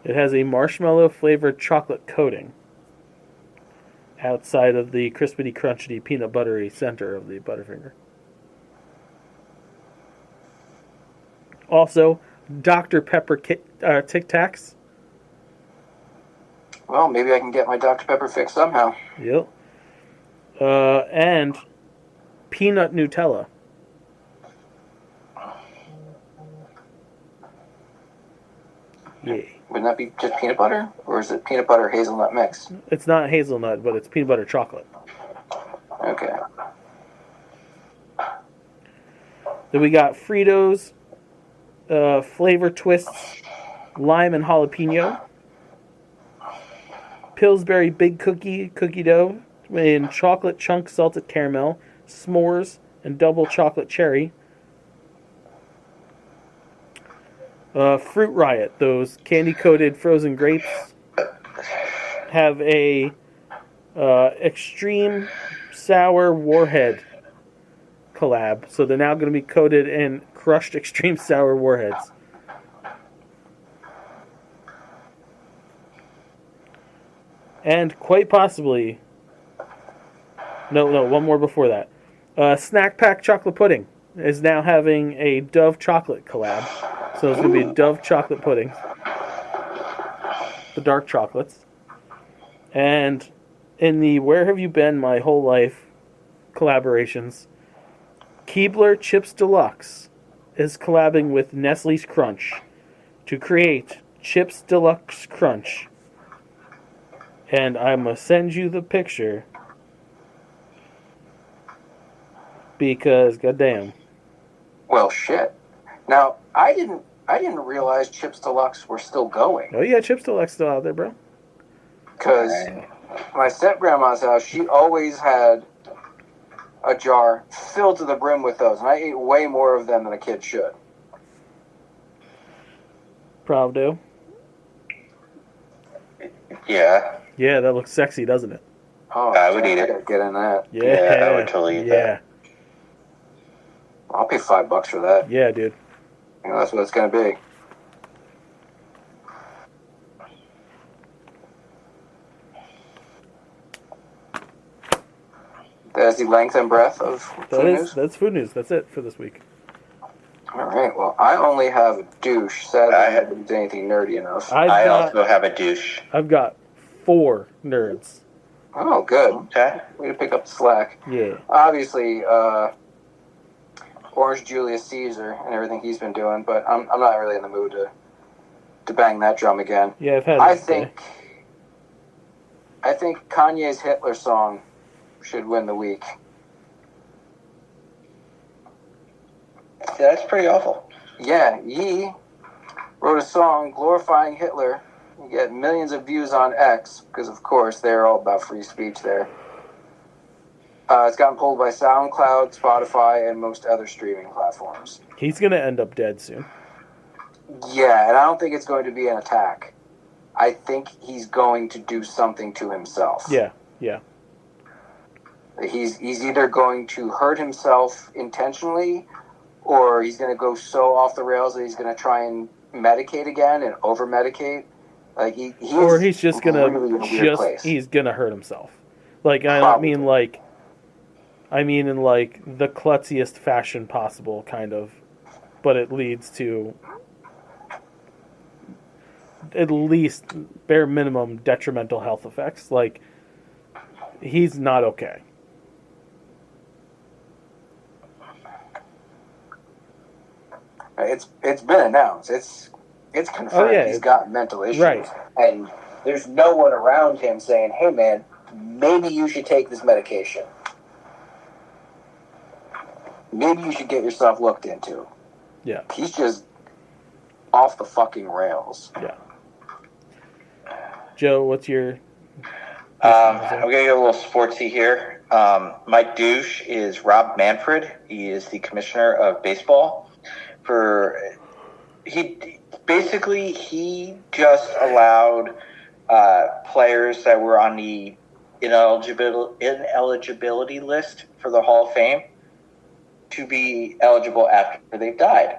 Speaker 3: It has a marshmallow flavored chocolate coating outside of the crispity, crunchy, peanut buttery center of the Butterfinger. Also, Dr. Pepper Tic Tacs.
Speaker 2: Well, maybe I can get my Dr. Pepper fix somehow.
Speaker 3: Yep. And Peanut Nutella. Yeah.
Speaker 2: Wouldn't that be just peanut butter? Or is it peanut butter hazelnut mix?
Speaker 3: It's not hazelnut, but it's peanut butter chocolate.
Speaker 2: Okay.
Speaker 3: Then we got Fritos, flavor twists, lime and jalapeno. Pillsbury Big Cookie dough in chocolate chunk salted caramel, s'mores, and double chocolate cherry. Fruit Riot, those candy-coated frozen grapes, have a extreme sour warhead collab. So they're now going to be coated in crushed extreme sour warheads. And quite possibly... No, one more before that. Snack Pack Chocolate Pudding is now having a Dove Chocolate collab. So it's going to be Dove Chocolate Pudding. The dark chocolates. And in the Where Have You Been My Whole Life collaborations, Keebler Chips Deluxe is collabing with Nestle's Crunch to create Chips Deluxe Crunch. And I'm going to send you the picture because, goddamn.
Speaker 2: Well, shit. Now, I didn't realize Chips Deluxe were still going.
Speaker 3: Oh yeah, Chips Deluxe still out there, bro.
Speaker 2: Because my step-grandma's house, she always had a jar filled to the brim with those, and I ate way more of them than a kid should.
Speaker 3: Pravdo.
Speaker 5: Yeah.
Speaker 3: Yeah, that looks sexy, doesn't it?
Speaker 2: Oh,
Speaker 5: I would eat it.
Speaker 2: I gotta get in that.
Speaker 3: Yeah,
Speaker 5: I would totally eat that.
Speaker 2: I'll pay $5 for that.
Speaker 3: Yeah, dude.
Speaker 2: You know, that's what it's gonna be. There's the length and breadth of food news.
Speaker 3: That's food news. That's it for this week.
Speaker 2: All right. Well, I only have a douche. Sadly, I haven't done anything nerdy enough.
Speaker 5: I also have a douche.
Speaker 3: I've got 4 nerds.
Speaker 2: Oh, good.
Speaker 5: Okay.
Speaker 2: Way to pick up the slack.
Speaker 3: Yeah.
Speaker 2: Obviously, Orange Julius Caesar and everything he's been doing, but I'm not really in the mood to bang that drum again.
Speaker 3: Yeah, I've had.
Speaker 2: I think Kanye's Hitler song should win the week.
Speaker 5: Yeah, that's pretty awful.
Speaker 2: Yeah, Ye wrote a song glorifying Hitler. You get millions of views on X, because of course they're all about free speech there. It's gotten pulled by SoundCloud, Spotify, and most other streaming platforms.
Speaker 3: He's going to end up dead soon.
Speaker 2: Yeah, and I don't think it's going to be an attack. I think he's going to do something to himself.
Speaker 3: Yeah.
Speaker 2: He's either going to hurt himself intentionally, or he's going to go so off the rails that he's going to try and medicate again and over-medicate. Like
Speaker 3: he's just going to he's going to hurt himself. Like, I don't mean like, I mean in like the klutziest fashion possible, kind of, but it leads to at least bare minimum detrimental health effects. Like, he's not okay.
Speaker 2: It's been announced. It's confirmed he's got mental issues.
Speaker 3: Right.
Speaker 2: And there's no one around him saying, hey man, maybe you should take this medication. Maybe you should get yourself looked into.
Speaker 3: Yeah.
Speaker 2: He's just off the fucking rails.
Speaker 3: Yeah. Joe, what's your...
Speaker 4: I'm going to get a little sportsy here. My douche is Rob Manfred. He is the commissioner of baseball. He just allowed players that were on the ineligibility list for the Hall of Fame to be eligible after they've died.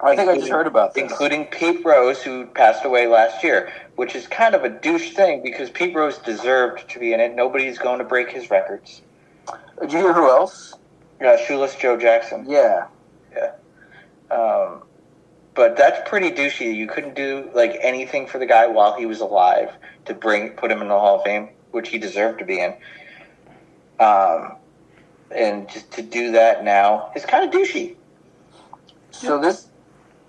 Speaker 2: I think I just heard about this.
Speaker 4: Including Pete Rose, who passed away last year, which is kind of a douche thing because Pete Rose deserved to be in it. Nobody's going to break his records.
Speaker 2: Did you hear who else?
Speaker 4: Shoeless Joe Jackson.
Speaker 2: Yeah.
Speaker 4: But that's pretty douchey. You couldn't do anything for the guy while he was alive to put him in the Hall of Fame, which he deserved to be in. And just to do that now is kind of douchey.
Speaker 2: So does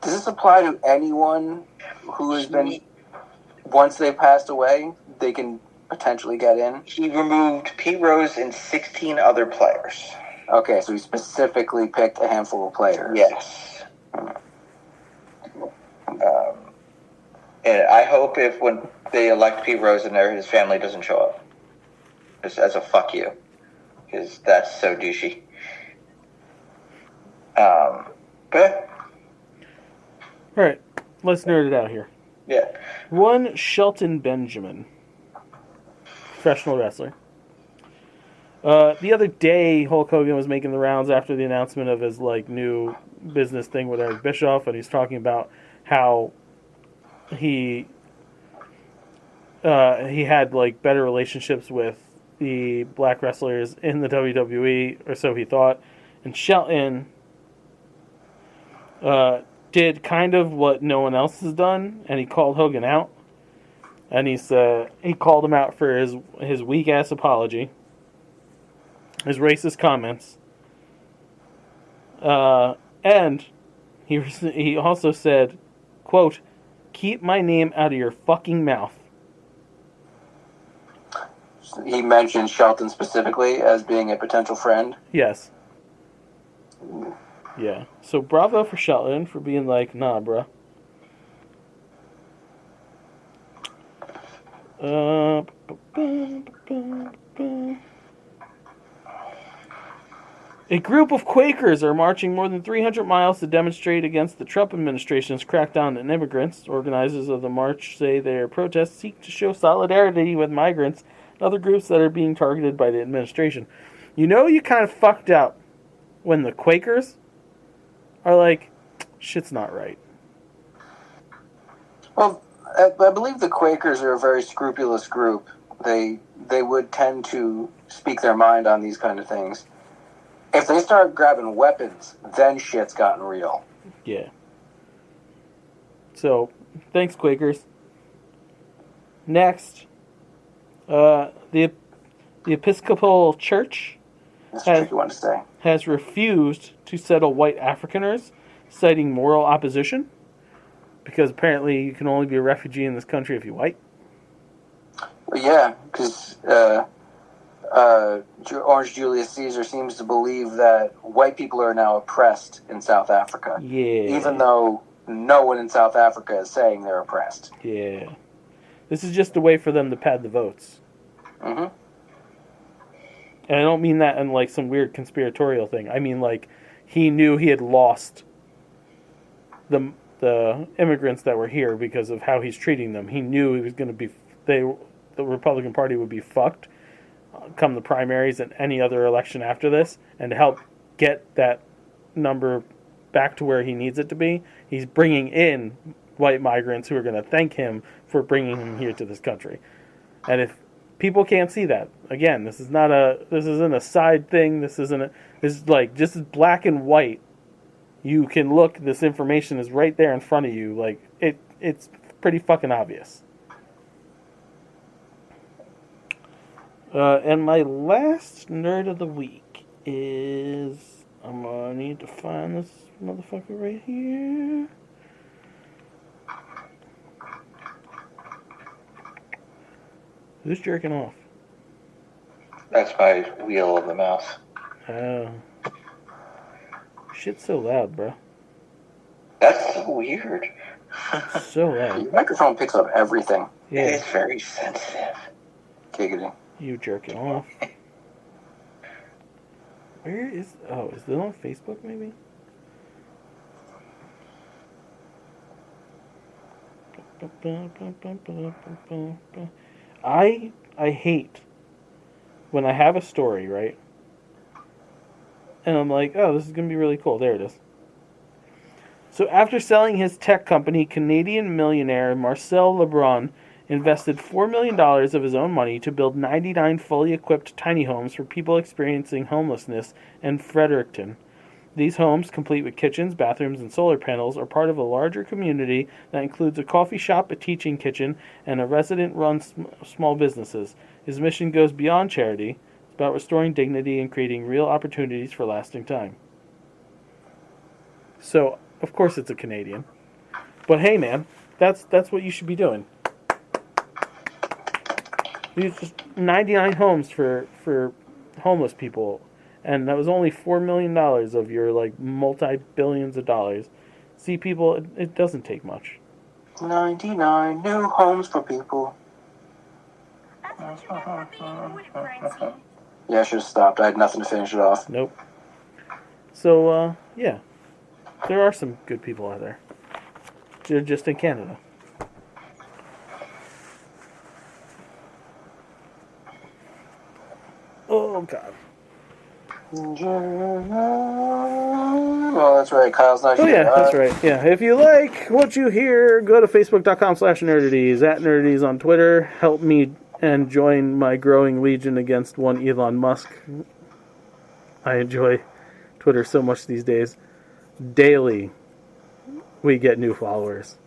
Speaker 2: this apply to anyone who has been, once they've passed away, they can potentially get in?
Speaker 4: He removed Pete Rose and 16 other players.
Speaker 2: Okay, so he specifically picked a handful of players.
Speaker 4: Yes. And I hope when they elect Pete Rose in there, his family doesn't show up. Just as a fuck you. Because that's so douchey. But
Speaker 3: all right, let's nerd it out here.
Speaker 4: Yeah.
Speaker 3: One Shelton Benjamin, professional wrestler. The other day, Hulk Hogan was making the rounds after the announcement of his new business thing with Eric Bischoff, and he's talking about how he had better relationships with the black wrestlers in the WWE, or so he thought. And Shelton did kind of what no one else has done, and he called Hogan out. And he called him out for his weak ass apology, his racist comments, and he also said, quote, "Keep my name out of your fucking mouth."
Speaker 2: He mentioned Shelton specifically as being a potential friend.
Speaker 3: Yes. Yeah. So bravo for Shelton for being nah, bruh. A group of Quakers are marching more than 300 miles to demonstrate against the Trump administration's crackdown on immigrants. Organizers of the march say their protests seek to show solidarity with migrants and other groups that are being targeted by the administration. You kind of fucked up when the Quakers are shit's not right.
Speaker 2: Well, I believe the Quakers are a very scrupulous group. They would tend to speak their mind on these kind of things. If they start grabbing weapons, then shit's gotten real.
Speaker 3: Yeah. So, thanks, Quakers. Next, the Episcopal Church
Speaker 2: That's a tricky one to say.
Speaker 3: Has refused to settle white Afrikaners, citing moral opposition, because apparently you can only be a refugee in this country if you're white.
Speaker 2: Well, yeah, because Orange Julius Caesar seems to believe that white people are now oppressed in South Africa.
Speaker 3: Yeah.
Speaker 2: Even though no one in South Africa is saying they're oppressed.
Speaker 3: Yeah. This is just a way for them to pad the votes.
Speaker 2: Mm-hmm.
Speaker 3: And I don't mean that in some weird conspiratorial thing. I mean he knew he had lost the immigrants that were here because of how he's treating them. He knew he was going to be the Republican Party would be fucked come the primaries and any other election after this, and to help get that number back to where he needs it to be, he's bringing in white migrants who are going to thank him for bringing him here to this country. And if people can't see that, again, this isn't a side thing. This is just as black and white. You can look. This information is right there in front of you. It's pretty fucking obvious. And my last nerd of the week is... I'm going to need to find this motherfucker right here. Who's jerking off?
Speaker 4: That's my wheel of the mouse.
Speaker 3: Oh. Shit's so loud, bro.
Speaker 4: That's so weird.
Speaker 3: So loud.
Speaker 2: Your microphone picks up everything.
Speaker 3: Yeah.
Speaker 4: It is very sensitive.
Speaker 2: Giggity.
Speaker 3: You jerking off. Where is... Oh, is it on Facebook, maybe? I hate when I have a story, right? And I'm like, oh, this is going to be really cool. There it is. So after selling his tech company, Canadian millionaire Marcel Lebrun invested $4 million of his own money to build 99 fully equipped tiny homes for people experiencing homelessness in Fredericton. These homes, complete with kitchens, bathrooms, and solar panels, are part of a larger community that includes a coffee shop, a teaching kitchen, and a resident-run small businesses. His mission goes beyond charity. It's about restoring dignity and creating real opportunities for lasting time. So, of course it's a Canadian. But hey, man, that's what you should be doing. These just 99 homes for homeless people. And that was only $4 million of your, like, multi-billions of dollars. See, people, it doesn't take much.
Speaker 2: 99 new homes for people. Yeah, I should have stopped. I had nothing to finish it off.
Speaker 3: Nope. So, yeah. There are some good people out there. They're just in Canada. Oh, God.
Speaker 2: Oh, that's right. Kyle's not here.
Speaker 3: Oh, yeah, that's right. Yeah, if you like what you hear, go to facebook.com/nerdities, at nerdities on Twitter. Help me and join my growing legion against one Elon Musk. I enjoy Twitter so much these days. Daily, we get new followers.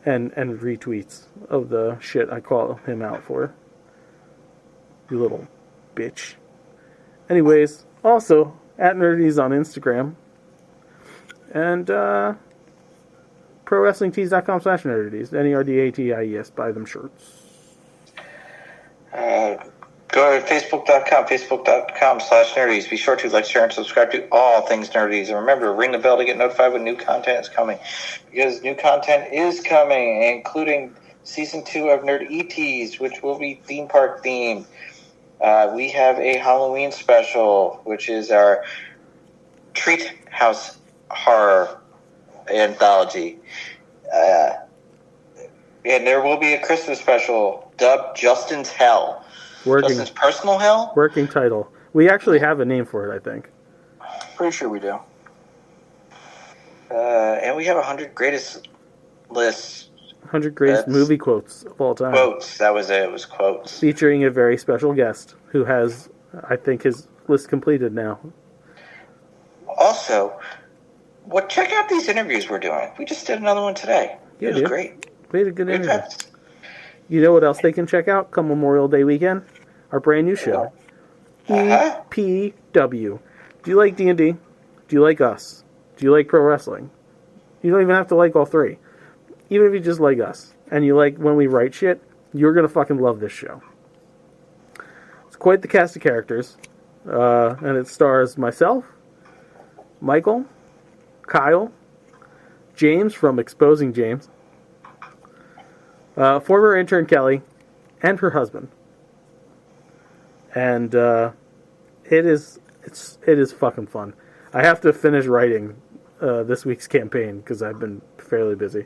Speaker 3: And retweets of the shit I call him out for. You little bitch. Anyways, also, at Nerdies on Instagram. And, ProWrestlingTees.com/Nerdies. NERDATIES. Buy them shirts.
Speaker 4: Go to Facebook.com/Nerdies. Be sure to like, share, and subscribe to all things Nerdies. And remember, ring the bell to get notified when new content is coming. Because new content is coming, including Season 2 of Nerd ETs, which will be theme park themed. We have a Halloween special, which is our Treat House Horror anthology. And there will be a Christmas special dubbed Justin's Hell. Justin's Personal Hell?
Speaker 3: Working title. We actually have a name for it, I think.
Speaker 2: Pretty sure we do.
Speaker 4: And we have 100 greatest lists.
Speaker 3: 100 greatest movie quotes of all time.
Speaker 4: Quotes. That was it. It was quotes.
Speaker 3: Featuring a very special guest who has, I think, his list completed now.
Speaker 4: Also, check out these interviews we're doing. We just did another one today.
Speaker 3: Yeah,
Speaker 4: it was great.
Speaker 3: We had a good interview. You know what else they can check out come Memorial Day weekend? Our brand new show. EPW. Do you like D&D? Do you like us? Do you like pro wrestling? You don't even have to like all three. Even if you just like us, and you like when we write shit, you're going to fucking love this show. It's quite the cast of characters, and it stars myself, Michael, Kyle, James from Exposing James, former intern Kelly, and her husband. And it is fucking fun. I have to finish writing this week's campaign because I've been fairly busy.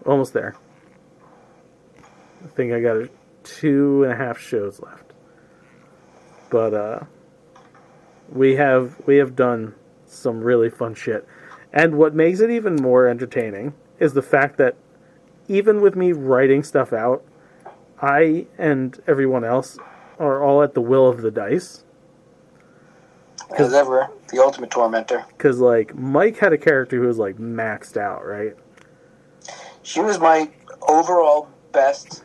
Speaker 3: Almost there. I think I got 2.5 shows left. But we have done some really fun shit. And what makes it even more entertaining is the fact that even with me writing stuff out, I and everyone else are all at the will of the dice.
Speaker 2: As ever, the ultimate tormentor.
Speaker 3: Because, like, Mike had a character who was, like, maxed out, right?
Speaker 2: She was my overall best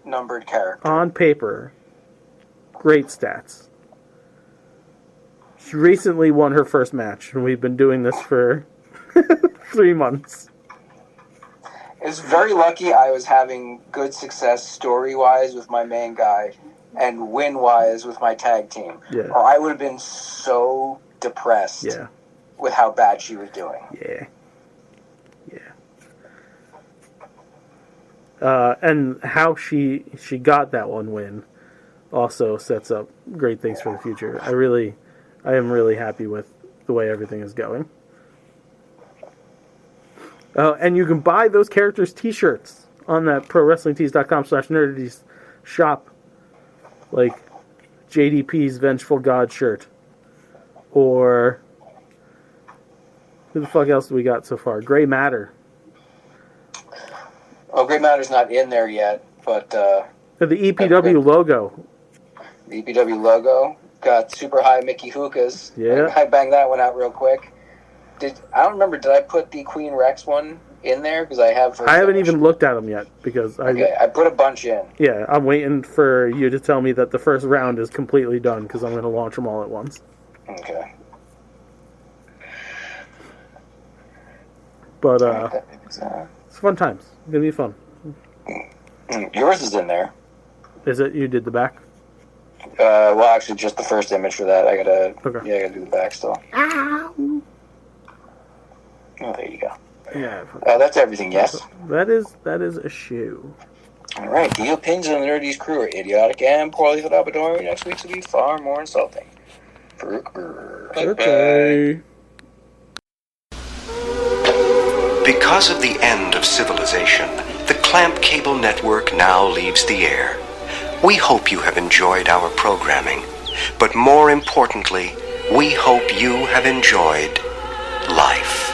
Speaker 2: numbered character.
Speaker 3: On paper, great stats. She recently won her first match, and we've been doing this for 3 months.
Speaker 2: It was very lucky I was having good success story-wise with my main guy and win-wise with my tag team.
Speaker 3: Yeah.
Speaker 2: Or I would have been so depressed with how bad she was doing.
Speaker 3: Yeah. And how she got that one win also sets up great things for the future. I am really happy with the way everything is going. And you can buy those characters' t-shirts on that ProWrestlingTees.com/nerdities shop. Like JDP's Vengeful God shirt. Or who the fuck else do we got so far? Grey Matter.
Speaker 2: Oh, Grey Matter's not in there yet, but...
Speaker 3: The EPW logo.
Speaker 2: The EPW logo. Got super high Mickey Hookahs.
Speaker 3: Yeah.
Speaker 2: I banged that one out real quick. I don't remember, did I put the Queen Rex one in there? Because I have...
Speaker 3: I haven't even looked at them yet, because
Speaker 2: I put a bunch in.
Speaker 3: Yeah, I'm waiting for you to tell me that the first round is completely done, because I'm going to launch them all at once.
Speaker 2: Okay.
Speaker 3: But, it's fun times. It's going to be fun.
Speaker 2: Yours is in there.
Speaker 3: Is it? You did the back?
Speaker 2: Well, actually, just the first image for that. I gotta do the back still.
Speaker 3: Ow!
Speaker 2: Oh, there you go.
Speaker 3: Yeah.
Speaker 2: That's everything, yes?
Speaker 3: That is a shoe.
Speaker 2: Alright, the opinions of the Nerdies crew are idiotic and poorly thought out, but don't worry, next week's will be far more insulting.
Speaker 3: Okay.
Speaker 7: Because of the end of civilization, the Clamp Cable Network now leaves the air. We hope you have enjoyed our programming, but more importantly, we hope you have enjoyed life.